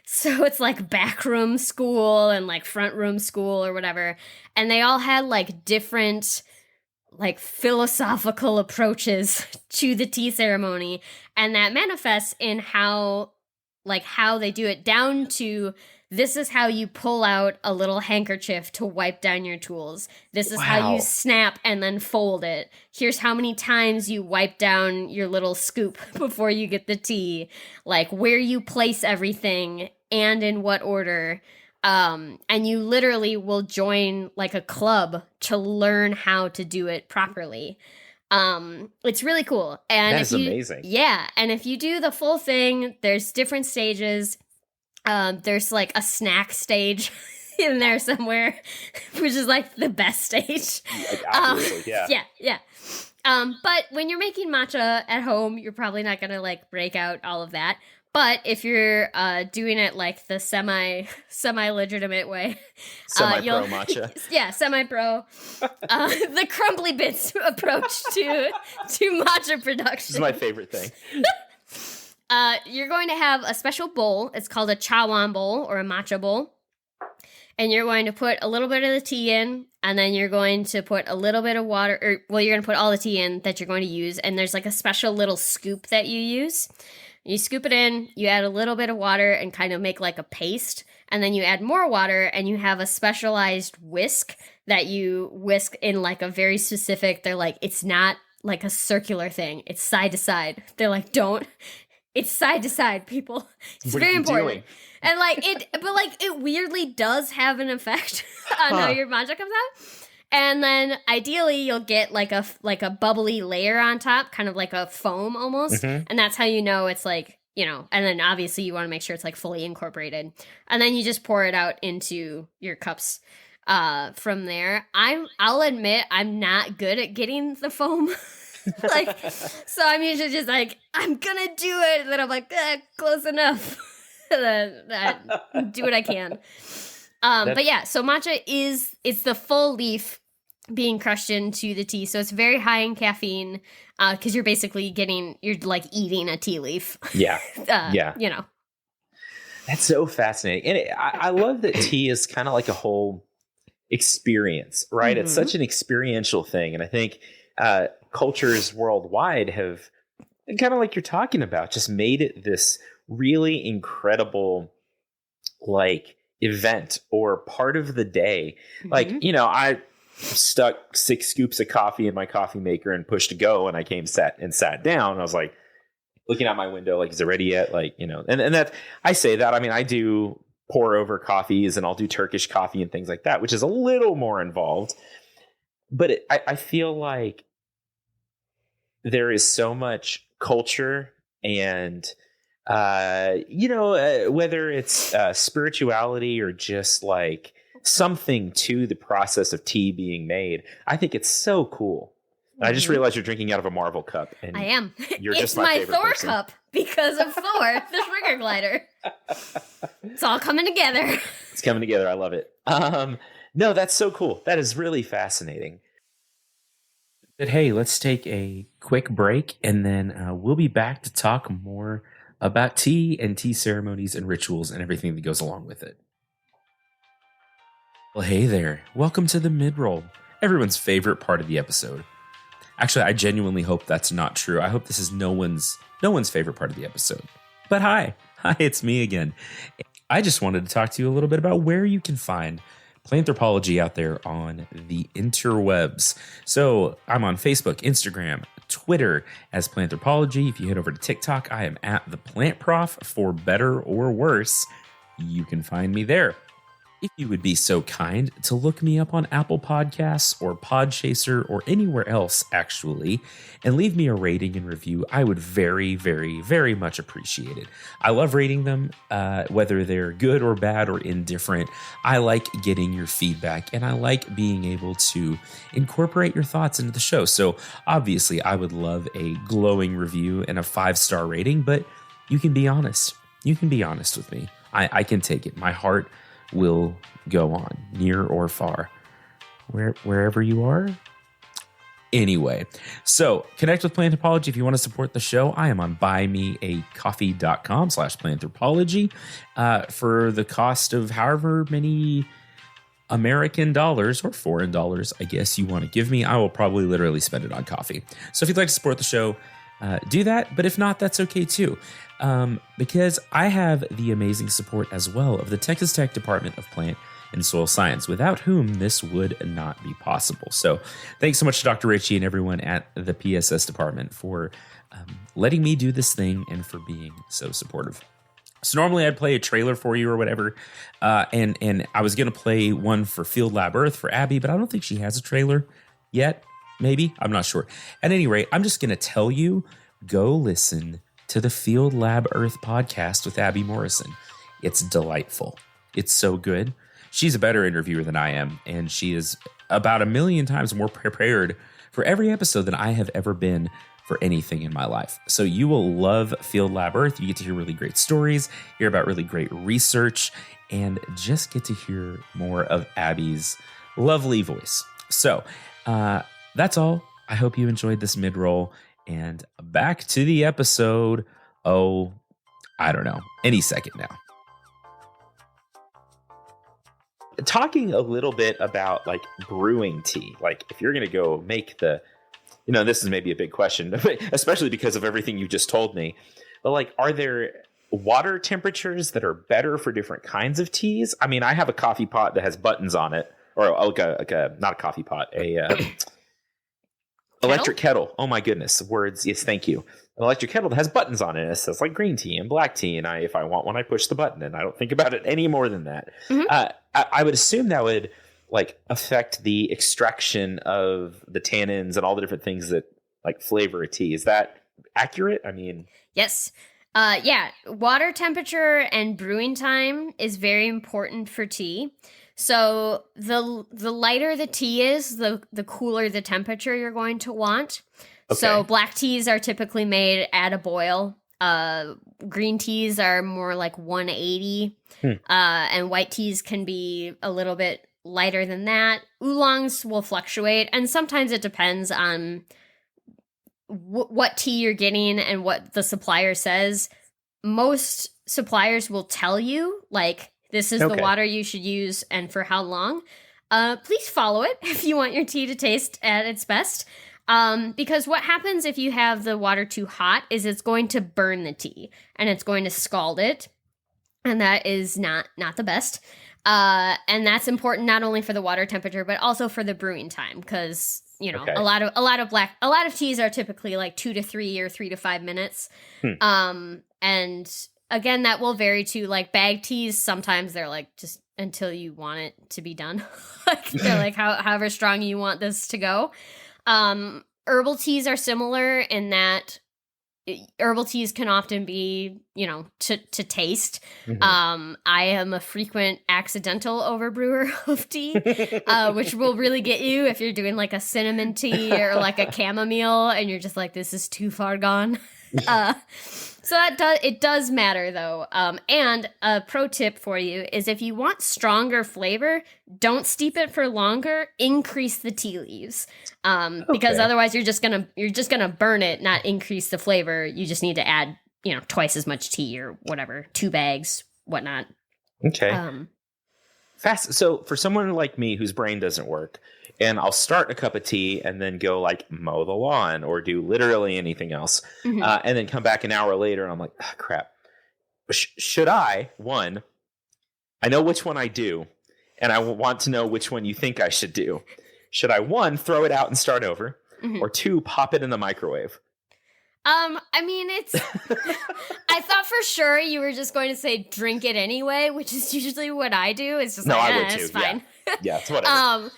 So it's like back room school and like front room school or whatever. And they all had like different like philosophical approaches to the tea ceremony. And that manifests in how they do it, down to this is how you pull out a little handkerchief to wipe down your tools. This is how you snap and then fold it. Here's how many times you wipe down your little scoop before you get the tea. Like where you place everything and in what order. And you literally will join like a club to learn how to do it properly. It's really cool. And that is amazing. Yeah. And if you do the full thing, there's different stages. There's like a snack stage in there somewhere, which is like the best stage. Like, obviously, yeah. Yeah. But when you're making matcha at home, you're probably not gonna like break out all of that. But if you're doing it like the semi legitimate way, semi-pro matcha, yeah, semi-pro, the Crumbly Bits approach to matcha production. This is my favorite thing. You're going to have a special bowl. It's called a chawan bowl or a matcha bowl. And you're going to put a little bit of the tea in, and then you're going to put a little bit of water, you're going to put all the tea in that you're going to use, and there's like a special little scoop that you use. You scoop it in, you add a little bit of water and kind of make like a paste, and then you add more water, and you have a specialized whisk that you whisk in like a very specific, they're like, it's not like a circular thing, it's side to side. They're like, it's side to side, people. It's very important. Doing? And it weirdly does have an effect on how your matcha comes out. And then ideally you'll get like a bubbly layer on top, kind of like a foam almost. Mm-hmm. And that's how you know it's like, and then obviously you want to make sure it's like fully incorporated. And then you just pour it out into your cups from there. I'll admit I'm not good at getting the foam. So I'm usually just like, I'm gonna do it, and then I'm like, close enough. Do what I can. But yeah, so matcha it's the full leaf being crushed into the tea, so it's very high in caffeine because you're basically you're like eating a tea leaf. Yeah. Yeah. That's so fascinating, and I love that tea is kind of like a whole experience, right? Mm-hmm. It's such an experiential thing, and I think cultures worldwide have, kind of like you're talking about, just made it this really incredible like event or part of the day. Mm-hmm. Like, I stuck 6 scoops of coffee in my coffee maker and pushed to go, and I sat down. I was like, looking out my window, like, is it ready yet? Like, and that I say that, I mean, I do pour over coffees and I'll do Turkish coffee and things like that, which is a little more involved. But I feel like there is so much culture and, whether it's spirituality or just like something to the process of tea being made, I think it's so cool. And I just realized you're drinking out of a Marvel cup. And I am. You're it's just my favorite Thor person. cup because of Thor, the trigger glider. It's all coming together. It's coming together. I love it. No, that's so cool. That is really fascinating. But hey, let's take a quick break, and then we'll be back to talk more about tea and tea ceremonies and rituals and everything that goes along with it. Well, hey there. Welcome to the mid-roll, everyone's favorite part of the episode. Actually, I genuinely hope that's not true. I hope this is no one's favorite part of the episode. But hi, it's me again. I just wanted to talk to you a little bit about where you can find Planthropology out there on the interwebs. So I'm on Facebook, Instagram, Twitter as Planthropology. If you head over to TikTok, I am at the Plant Prof for better or worse. You can find me there. If you would be so kind to look me up on Apple Podcasts or Podchaser or anywhere else, actually, and leave me a rating and review, I would very, very, very much appreciate it. I love reading them, whether they're good or bad or indifferent. I like getting your feedback, and I like being able to incorporate your thoughts into the show. So obviously, I would love a glowing review and a 5-star rating, but you can be honest. You can be honest with me. I can take it. My heart will go on, near or far, wherever you are. Anyway, so connect with Planthropology if you want to support the show. I am on buymeacoffee.com/Planthropology for the cost of however many American dollars or foreign dollars, I guess, you want to give me. I will probably literally spend it on coffee. So if you'd like to support the show, do that. But if not, that's okay too. Because I have the amazing support as well of the Texas Tech Department of Plant and Soil Science, without whom this would not be possible. So thanks so much to Dr. Ritchie and everyone at the PSS department for letting me do this thing and for being so supportive. So normally I'd play a trailer for you or whatever, and I was going to play one for Field Lab Earth for Abby, but I don't think she has a trailer yet. Maybe. I'm not sure. At any rate, I'm just going to tell you, go listen to the Field Lab Earth podcast with Abby Morrison. It's delightful. It's so good. She's a better interviewer than I am, and she is about 1 million times more prepared for every episode than I have ever been for anything in my life. So you will love Field Lab Earth. You get to hear really great stories, hear about really great research, and just get to hear more of Abby's lovely voice. So that's all. I hope you enjoyed this mid-roll. And back to the episode. Oh, I don't know. Any second now. Talking a little bit about like brewing tea. Like if you're going to go make this is maybe a big question, especially because of everything you just told me. But like, are there water temperatures that are better for different kinds of teas? I mean, I have a coffee pot that has buttons on it, or like a not a coffee pot, electric kettle. Oh my goodness. Words. Yes. Thank you. An electric kettle that has buttons on it. It says like green tea and black tea. And if I want one, I push the button, and I don't think about it any more than that. Mm-hmm. I would assume that would like affect the extraction of the tannins and all the different things that like flavor a tea. Is that accurate? I mean, yes. Yeah. Water temperature and brewing time is very important for tea. So the lighter the tea is, the cooler the temperature you're going to want. Okay. So black teas are typically made at a boil. Green teas are more like 180. And white teas can be a little bit lighter than that. Oolongs will fluctuate, and sometimes it depends on what tea you're getting and what the supplier says. Most suppliers will tell you, like, this is the water you should use and for how long. Please follow it if you want your tea to taste at its best. Because what happens if you have the water too hot is it's going to burn the tea and it's going to scald it. And that is not the best. And that's important not only for the water temperature, but also for the brewing time. Because Okay. a lot of teas are typically like 2 to 3 or 3 to 5 minutes. And again, that will vary too. Like bag teas, sometimes they're like just until you want it to be done. Like they're like however strong you want this to go. Herbal teas are similar in that herbal teas can often be, to taste. I am a frequent accidental overbrewer of tea, which will really get you if you're doing like a cinnamon tea or like a chamomile and you're just like, this is too far gone. So it does matter though. And a pro tip for you is if you want stronger flavor, don't steep it for longer, increase the tea leaves. Because otherwise you're just gonna burn it, not increase the flavor. You just need to add, twice as much tea or whatever, 2 bags, whatnot. Okay. Fast. So for someone like me whose brain doesn't work, and I'll start a cup of tea and then go like mow the lawn or do literally anything else. And then come back an hour later and I'm like, crap. Should I know which one I do, and I want to know which one you think I should do. Should I 1, throw it out and start over, or 2, pop it in the microwave? I mean, I thought for sure you were just going to say drink it anyway, which is usually what I do. It's just it's fine. Yeah, it's whatever.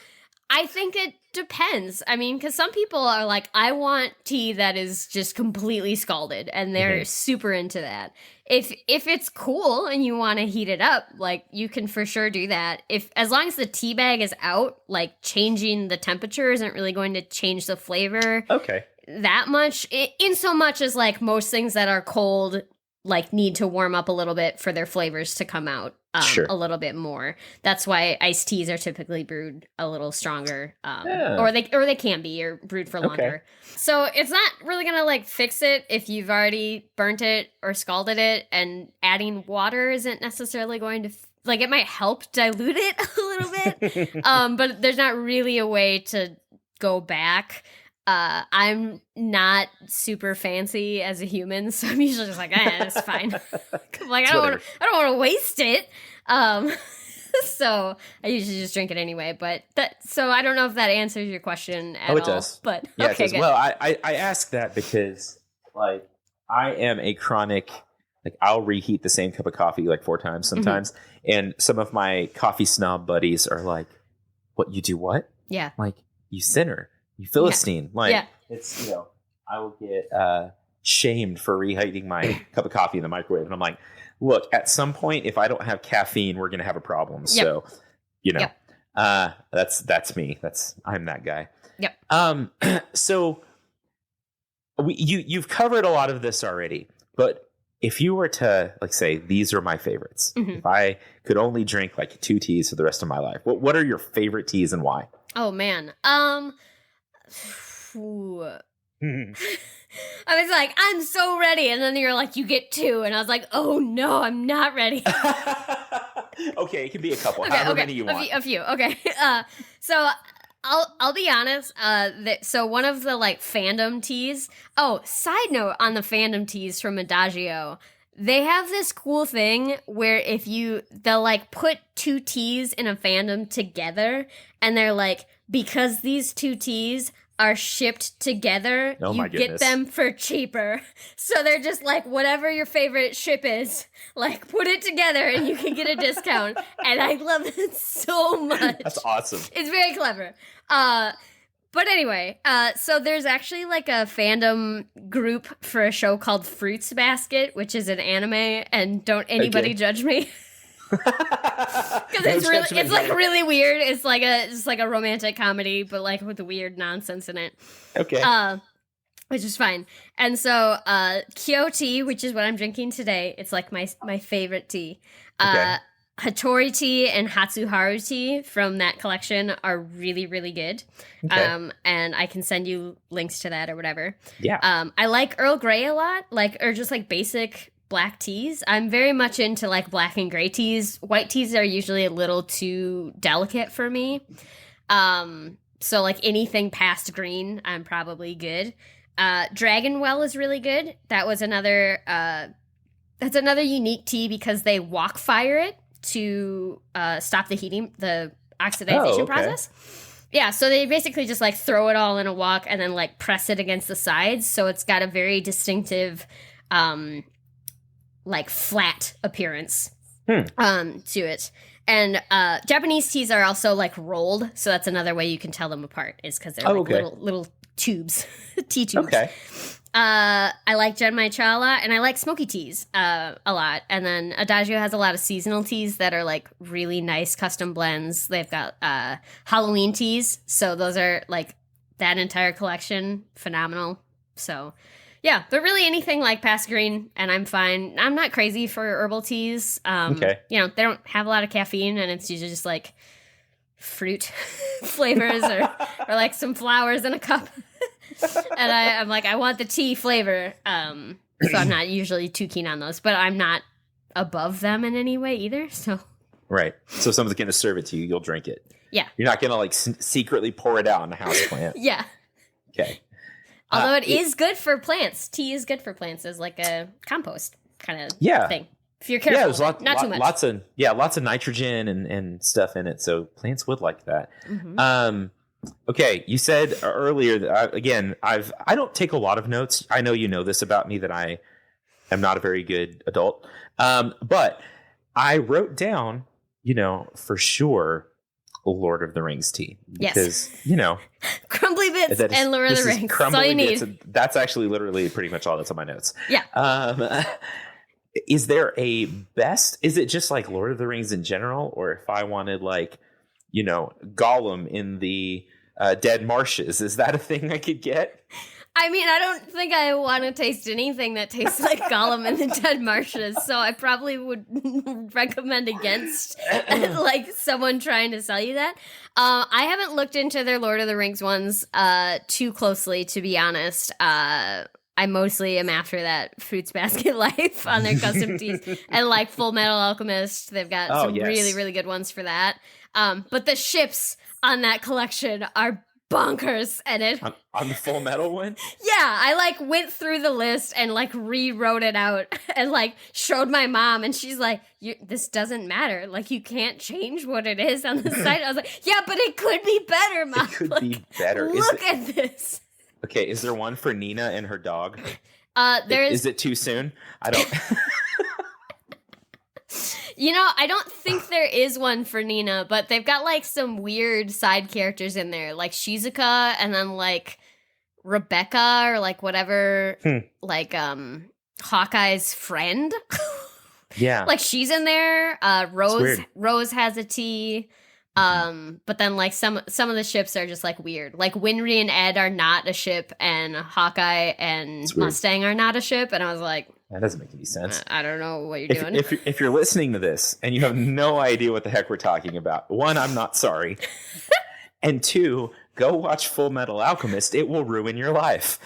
I think it depends. I mean, because some people are like, I want tea that is just completely scalded, and they're super into that. If it's cool and you want to heat it up, like you can for sure do that. As long as the tea bag is out, like changing the temperature isn't really going to change the flavor. Okay. That much, in so much as like most things that are cold like need to warm up a little bit for their flavors to come out a little bit more. That's why iced teas are typically brewed a little stronger, or they can be, or brewed for longer. So it's not really gonna like fix it if you've already burnt it or scalded it, and adding water isn't necessarily going to like it might help dilute it a little bit, but there's not really a way to go back. I'm not super fancy as a human, so I'm usually just like, it's fine. Like I don't want to waste it. So I usually just drink it anyway. So I don't know if that answers your question at all. It does. But yeah, okay, good. Well, I ask that because like I am a chronic, like I'll reheat the same cup of coffee like 4 times sometimes, and some of my coffee snob buddies are like, "What, you do what? Yeah, like you sinner." You Philistine. It's, I will get shamed for reheating my cup of coffee in the microwave. And I'm like, look, at some point, if I don't have caffeine, we're going to have a problem. So, that's me. I'm that guy. Yep. So you've covered a lot of this already, but if you were to like say, these are my favorites, if I could only drink like 2 teas for the rest of my life, what are your favorite teas and why? Oh man. I was like, I'm so ready. And then you're like, you get 2. And I was like, oh no, I'm not ready. Okay, it can be a couple. However many you want. A few. Okay. So I'll be honest. So one of the like fandom teas. Oh, side note on the fandom teas from Adagio. They have this cool thing where they'll like put 2 teas in a fandom together, and they're like, because these 2 teas are shipped together, you get them for cheaper. So they're just like, whatever your favorite ship is, like put it together and you can get a discount. And I love it so much. That's awesome. It's very clever. But anyway, so there's actually like a fandom group for a show called Fruits Basket, which is an anime, and don't anybody judge me. Because it's like really weird. It's like a romantic comedy, but like with the weird nonsense in it. Okay. Which is fine. And so Kyo tea, which is what I'm drinking today, it's like my favorite tea. Okay. Hattori tea and Hatsuharu tea from that collection are really, really good. Okay. And I can send you links to that or whatever. Yeah. I like Earl Grey a lot, or just like basic black teas. I'm very much into like black and gray teas. White teas are usually a little too delicate for me. So like anything past green, I'm probably good. Dragon Well is really good. That was another that's another unique tea because they walk fire it to stop the oxidization process. Yeah, so they basically just like throw it all in a wok and then like press it against the sides, so it's got a very distinctive, like flat appearance to it. And Japanese teas are also like rolled, so that's another way you can tell them apart is because they're little tubes, tea tubes. Okay. I like Genmai Chala, and I like smoky teas a lot. And then Adagio has a lot of seasonal teas that are like really nice custom blends. They've got Halloween teas, so those are like that entire collection, phenomenal. So yeah, but really anything like Pass Green, and I'm fine. I'm not crazy for herbal teas. Okay. You know, they don't have a lot of caffeine, and it's usually just like fruit flavors or like some flowers in a cup. And I'm like, I want the tea flavor. So I'm not usually too keen on those, but I'm not above them in any way either. So right. So if someone's going to serve it to you, you'll drink it. Yeah. You're not going to like secretly pour it out on a houseplant. Yeah. Okay. Although it is good for plants. Tea is good for plants as like a compost kind of thing. If you're careful, there's not too much. Lots of nitrogen and stuff in it. So plants would like that. Mm-hmm. Okay, you said earlier that I don't take a lot of notes. I know you know this about me, that I am not a very good adult. But I wrote down, for sure, Lord of the Rings tea. Because, Crumbly bits and Lord of the Rings. That's all you need. That's actually literally pretty much all that's on my notes. Yeah. Is there a best? Is it just like Lord of the Rings in general? Or if I wanted like, Gollum in the Dead Marshes, is that a thing I could get? I mean, I don't think I want to taste anything that tastes like Gollum in the Dead Marshes, so I probably would recommend against like someone trying to sell you that. I haven't looked into their Lord of the Rings ones too closely, to be honest. I mostly am after that Fruits Basket life on their custom teas, and like Full Metal Alchemist. They've got some really, really good ones for that. But the ships on that collection are bonkers, and it on the Full Metal one. Yeah, I like went through the list and like rewrote it out and like showed my mom, and she's like, "This doesn't matter. Like you can't change what it is on the site." I was like, "Yeah, but it could be better, Mom. It could be better. Look at this." Okay, is there one for Nina and her dog? Is it too soon? I don't. I don't think there is one for Nina, but they've got like some weird side characters in there, like Shizuka, and then like Rebecca, or like whatever, like Hawkeye's friend. Yeah, like she's in there. Rose has a tea. But then like some of the ships are just like weird. Like Winry and Ed are not a ship, and Hawkeye and Mustang are not a ship. And I was like, that doesn't make any sense. I don't know what you're doing. If you're listening to this and you have no idea what the heck we're talking about, one, I'm not sorry. And two, go watch Full Metal Alchemist. It will ruin your life.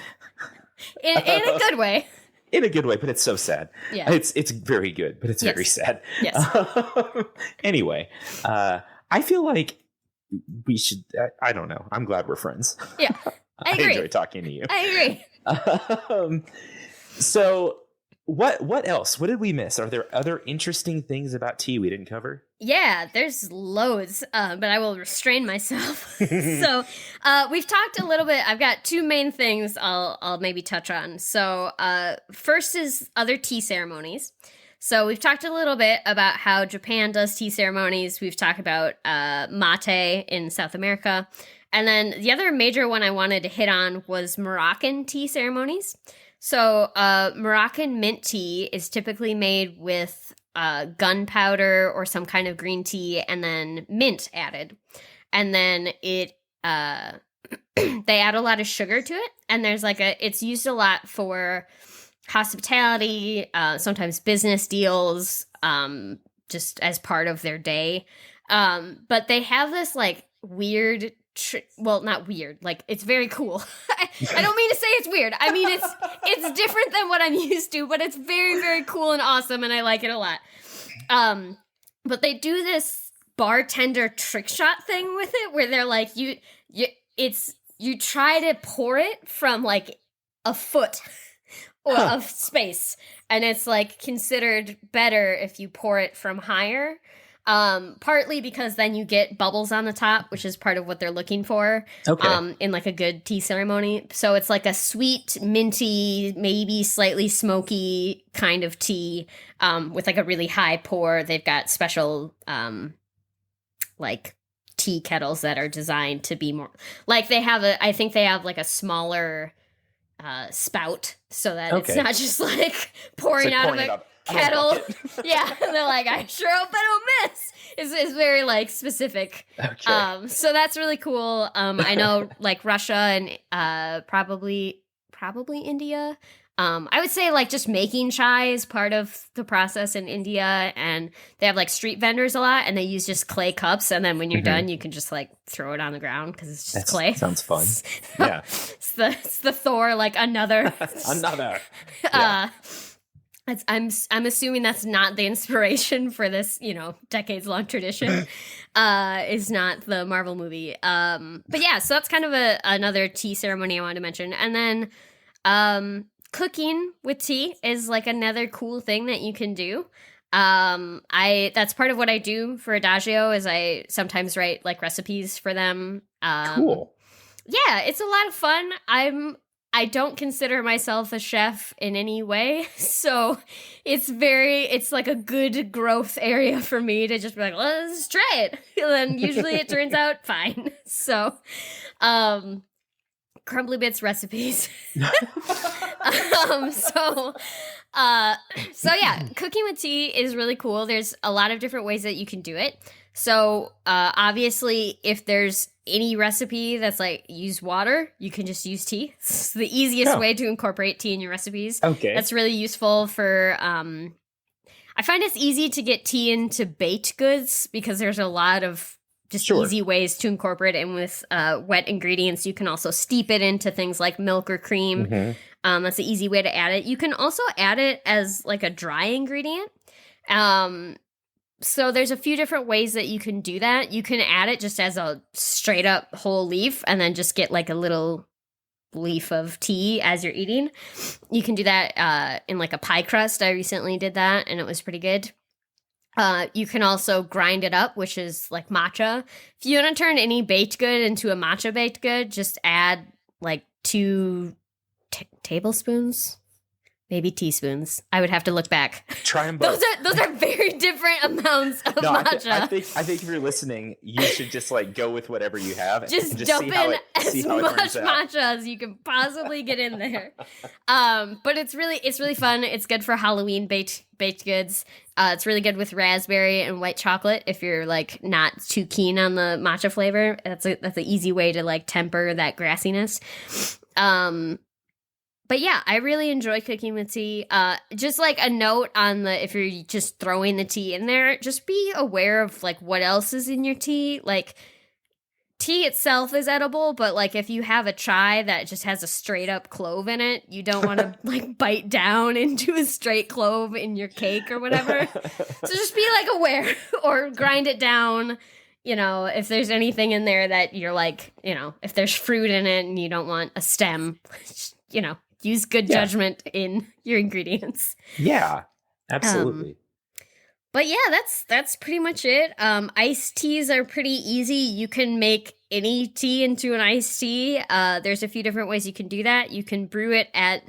In a good way. In a good way, but it's so sad. Yeah. It's very good, but it's very sad. Yes. Anyway, I feel like we should, I don't know. I'm glad we're friends. Yeah. I agree. I enjoy talking to you. I agree. So what else? What did we miss? Are there other interesting things about tea we didn't cover? Yeah, there's loads, but I will restrain myself. So we've talked a little bit. I've got two main things I'll maybe touch on. So first is other tea ceremonies. So we've talked a little bit about how Japan does tea ceremonies. We've talked about mate in South America. And then the other major one I wanted to hit on was Moroccan tea ceremonies. So Moroccan mint tea is typically made with gunpowder or some kind of green tea and then mint added. And then it they add a lot of sugar to it. And there's like it's used a lot for hospitality, sometimes business deals, just as part of their day. But they have this like weird, well, not weird, like it's very cool. I don't mean to say it's weird. I mean, it's different than what I'm used to, but it's very, very cool and awesome, and I like it a lot. But they do this bartender trick shot thing with it, where they're like, you try to pour it from like a foot of space, and it's like considered better if you pour it from higher. Partly because then you get bubbles on the top, which is part of what they're looking for. Okay. In like a good tea ceremony. So it's like a sweet, minty, maybe slightly smoky kind of tea, with like a really high pour. They've got special, like tea kettles that are designed to be more like I think they have like a smaller spout so that it's not just like pouring out of a kettle. Yeah, they're like, I sure hope I don't miss. It's very like specific. Okay. So that's really cool. I know like Russia and probably India. I would say like just making chai is part of the process in India, and they have like street vendors a lot, and they use just clay cups, and then when you're done, you can just like throw it on the ground because it's just clay. Sounds fun. Yeah, it's the Thor like another. Yeah. I'm assuming that's not the inspiration for this, decades long tradition. Is not the Marvel movie. But yeah, so that's kind of another tea ceremony I wanted to mention, and then cooking with tea is like another cool thing that you can do. That's part of what I do for Adagio is I sometimes write like recipes for them. Cool. Yeah, it's a lot of fun. I don't consider myself a chef in any way, so it's like a good growth area for me to just be like, let's try it. And then usually it turns out fine. So, Crumbly Bits recipes. So yeah, cooking with tea is really cool. There's a lot of different ways that you can do it. So, obviously, if there's any recipe that's like use water, you can just use tea. It's the easiest way to incorporate tea in your recipes. Okay. That's really useful for, I find it's easy to get tea into baked goods because there's a lot of just easy ways to incorporate it in with wet ingredients. You can also steep it into things like milk or cream. Mm-hmm. That's an easy way to add it. You can also add it as like a dry ingredient. So there's a few different ways that you can do that. You can add it just as a straight up whole leaf and then just get like a little leaf of tea as you're eating. You can do that in like a pie crust. I recently did that and it was pretty good. You can also grind it up, which is like matcha. If you want to turn any baked good into a matcha baked good, just add like 2 tablespoons. Maybe teaspoons. I would have to look back. Try them both. Those are very different amounts of matcha. I think if you're listening, you should just like go with whatever you have. Just dump in as much matcha as you can possibly get in there. But it's really fun. It's good for Halloween baked goods. It's really good with raspberry and white chocolate if you're like not too keen on the matcha flavor. That's an easy way to like temper that grassiness. But yeah, I really enjoy cooking with tea. Just like a note on if you're just throwing the tea in there, just be aware of like what else is in your tea. Like tea itself is edible, but like if you have a chai that just has a straight up clove in it, you don't want to like bite down into a straight clove in your cake or whatever. So just be like aware or grind it down. If there's anything in there that you're like, if there's fruit in it and you don't want a stem, use good judgment in your ingredients. Yeah, absolutely. But yeah, that's pretty much it. Iced teas are pretty easy. You can make any tea into an iced tea. There's a few different ways you can do that. You can brew it at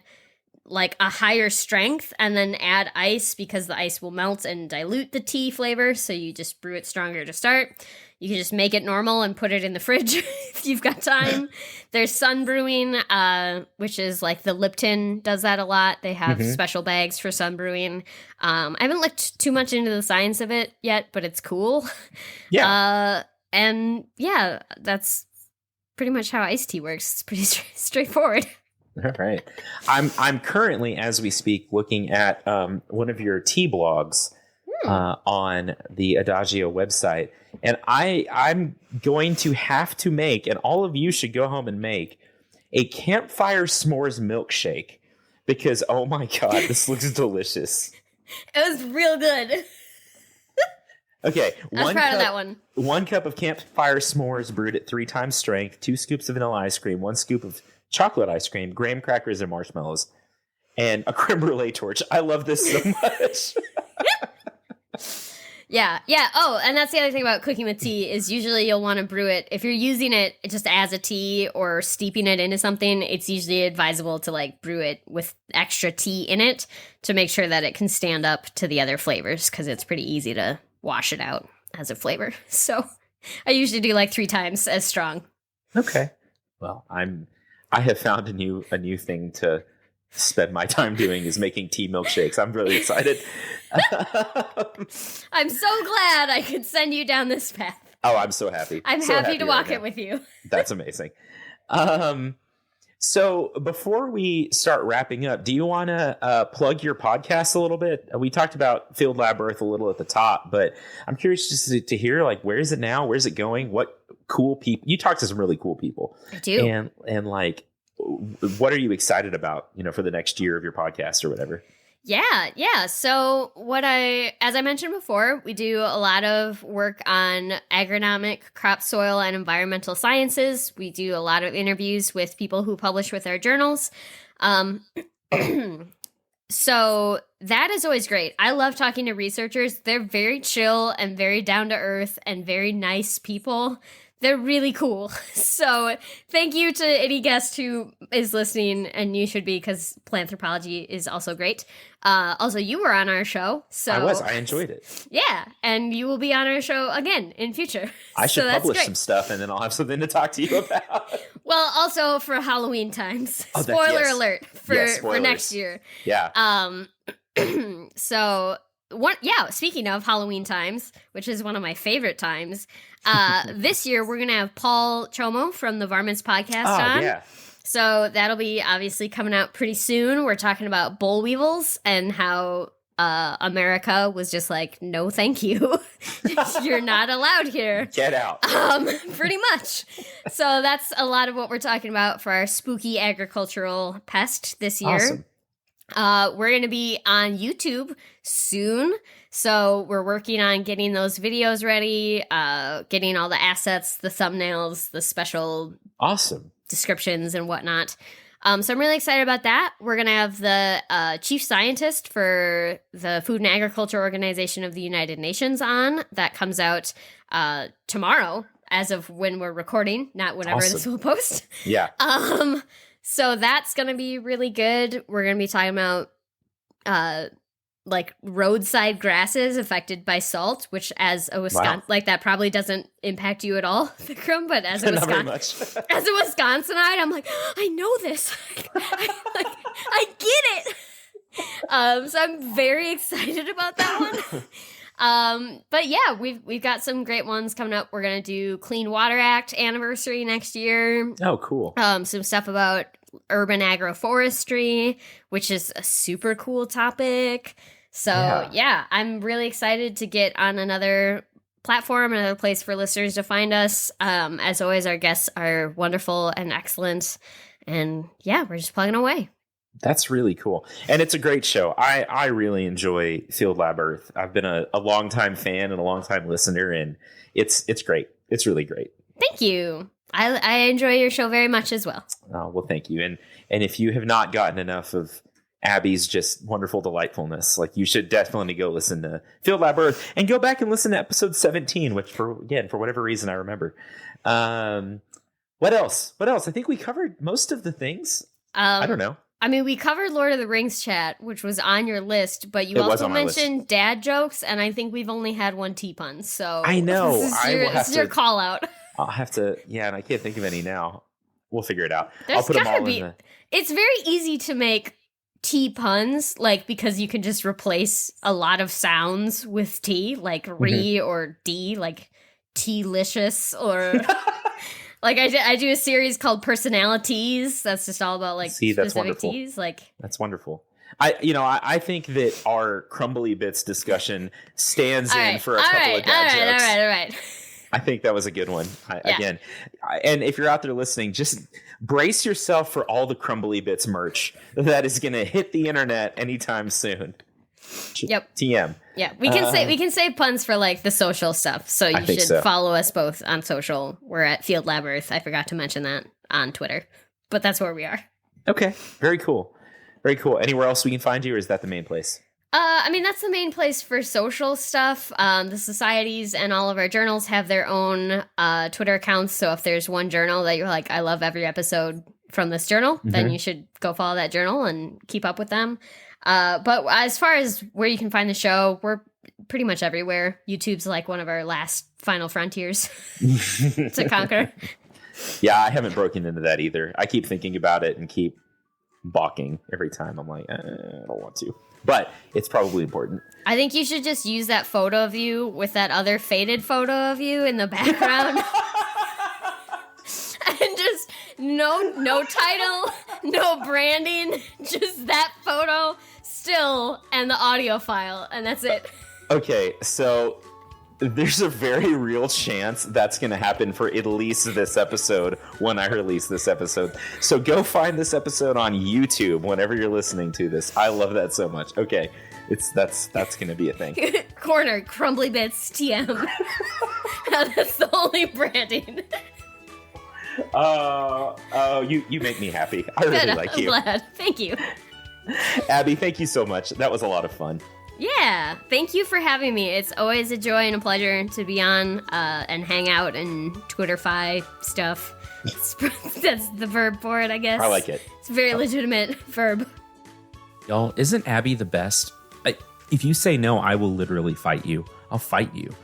like a higher strength and then add ice because the ice will melt and dilute the tea flavor. So you just brew it stronger to start. You can just make it normal and put it in the fridge if you've got time. There's sun brewing, which is like the Lipton does that a lot. They have special bags for sun brewing. I haven't looked too much into the science of it yet, but it's cool. Yeah. And yeah, that's pretty much how iced tea works. It's pretty straightforward. All right. I'm currently, as we speak, looking at one of your tea blogs on the Adagio website. And I'm going to have to make, and all of you should go home and make, a campfire s'mores milkshake. Because, oh my God, this looks delicious. It was real good. Okay. I was proud of that one. 1 cup of campfire s'mores brewed at 3 times strength, 2 scoops of vanilla ice cream, 1 scoop of chocolate ice cream, graham crackers and marshmallows, and a creme brulee torch. I love this so much. Yeah. Oh, and that's the other thing about cooking with tea is usually you'll want to brew it. If you're using it just as a tea or steeping it into something, it's usually advisable to like brew it with extra tea in it to make sure that it can stand up to the other flavors because it's pretty easy to wash it out as a flavor. So I usually do like 3 times as strong. Okay. Well, I have found a new thing to spend my time doing is making tea milkshakes. I'm really excited. I'm so glad I could send you down this path. Oh, I'm so happy. I'm so happy to walk right it with you. That's amazing. So before we start wrapping up, do you want to plug your podcast a little bit? We talked about Field Lab Earth a little at the top, but I'm curious just to hear, like, where is it now? Where's it going? What cool people? You talk to some really cool people. I do. And like, what are you excited about, for the next year of your podcast or whatever? Yeah. So as I mentioned before, we do a lot of work on agronomic, crop, soil, and environmental sciences. We do a lot of interviews with people who publish with our journals. So that is always great. I love talking to researchers. They're very chill and very down to earth and very nice people. They're really cool. So thank you to any guest who is listening, and you should be because Planthropology is also great. Also, you were on our show. So I enjoyed it. Yeah, and you will be on our show again in future. I should publish some stuff, and then I'll have something to talk to you about. Well, also for Halloween times. Spoiler alert for next year. Yeah. Speaking of Halloween times, which is one of my favorite times, this year we're going to have Paul Chomo from the Varmints podcast on. Yeah. So that'll be obviously coming out pretty soon. We're talking about boll weevils and how America was just like, no, thank you. You're not allowed here. Get out. Pretty much. So that's a lot of what we're talking about for our spooky agricultural pest this year. Awesome. We're going to be on YouTube soon. So we're working on getting those videos ready, getting all the assets, the thumbnails, the special descriptions and whatnot. So I'm really excited about that. We're going to have the chief scientist for the Food and Agriculture Organization of the United Nations on. That comes out tomorrow as of when we're recording, not whenever this will post. Yeah. So that's going to be really good. We're going to be talking about like roadside grasses affected by salt, which as a Wisconsin, like that probably doesn't impact you at all, Vikram, but as a Wisconsinite, I'm like, I know this. I get it. So I'm very excited about that one. But yeah, we've got some great ones coming up. We're going to do Clean Water Act anniversary next year. Oh, cool. Some stuff about urban agroforestry, which is a super cool topic. So yeah, I'm really excited to get on another platform, another place for listeners to find us. As always, our guests are wonderful and excellent. And yeah, we're just plugging away. That's really cool. And it's a great show. I really enjoy Field Lab Earth. I've been a longtime fan and a longtime listener, and it's great. It's really great. Thank you. I enjoy your show very much as well. Oh, well, thank you. And if you have not gotten enough of Abby's just wonderful delightfulness, like, you should definitely go listen to Field Lab Earth and go back and listen to episode 17, which for whatever reason I remember. What else? I think we covered most of the things. I don't know. I mean, we covered Lord of the Rings chat, which was on your list, but you also mentioned dad jokes, and I think we've only had one T-pun, so I know. This is your call out. I'll have to, and I can't think of any now. We'll figure it out. I'll put them all in the... It's very easy to make T-puns, like, because you can just replace a lot of sounds with T, like re or D, like T-licious, or... Like I do a series called Personalities. That's just all about like specific T's. Like, that's wonderful. I think that our Crumbly Bits discussion stands in for a couple of dad jokes. All right. I think that was a good one. Again, and if you're out there listening, just brace yourself for all the Crumbly Bits merch that is going to hit the internet anytime soon. Yep. TM. Yeah, we can say puns for like the social stuff. So you should follow us both on social. We're at Field Lab Earth. I forgot to mention that on Twitter, but that's where we are. Okay, very cool. Very cool. Anywhere else we can find you, or is that the main place? I mean, that's the main place for social stuff. The societies and all of our journals have their own Twitter accounts. So if there's one journal that you're like, I love every episode from this journal, then you should go follow that journal and keep up with them. But as far as where you can find the show, we're pretty much everywhere. YouTube's like one of our last final frontiers to conquer. Yeah, I haven't broken into that either. I keep thinking about it and keep balking every time. I'm like, I don't want to. But it's probably important. I think you should just use that photo of you with that other faded photo of you in the background. And just no title, no branding, just that photo still and the audio file, and that's it. Okay, so there's a very real chance that's going to happen for at least this episode when I release this episode. So go find this episode on YouTube whenever you're listening to this. I love that so much. Okay, that's going to be a thing. Corner, Crumbly Bits, TM. That's the only branding. You make me happy. I really like you. I'm glad. Thank you. Abby, thank you so much. That was a lot of fun. Yeah, thank you for having me. It's always a joy and a pleasure to be on and hang out and Twitterfy stuff. That's the verb for it, I guess. I like it. It's a very legitimate verb. Y'all, isn't Abby the best? If you say no, I will literally fight you. I'll fight you.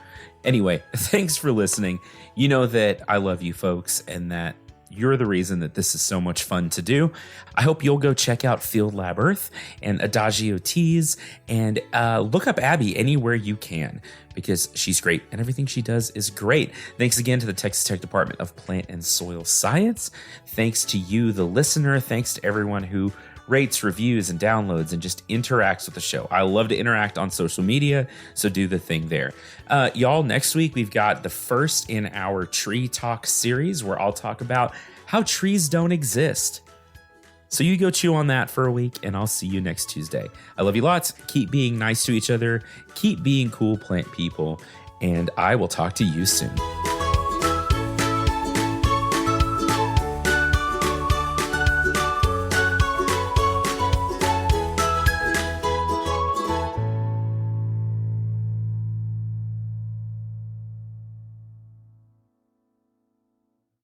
Anyway, thanks for listening. You know that I love you folks and that you're the reason that this is so much fun to do. I hope you'll go check out Field Lab Earth and Adagio Teas and look up Abby anywhere you can because she's great and everything she does is great. Thanks again to the Texas Tech Department of Plant and Soil Science. Thanks to you, the listener. Thanks to everyone who rates, reviews, and downloads and just interacts with the show. I love to interact on social media, so do the thing there. Y'all, next week we've got the first in our Tree Talk series where I'll talk about how trees don't exist. So you go chew on that for a week, and I'll see you next Tuesday. I love you lots. Keep being nice to each other. Keep being cool plant people, and I will talk to you soon.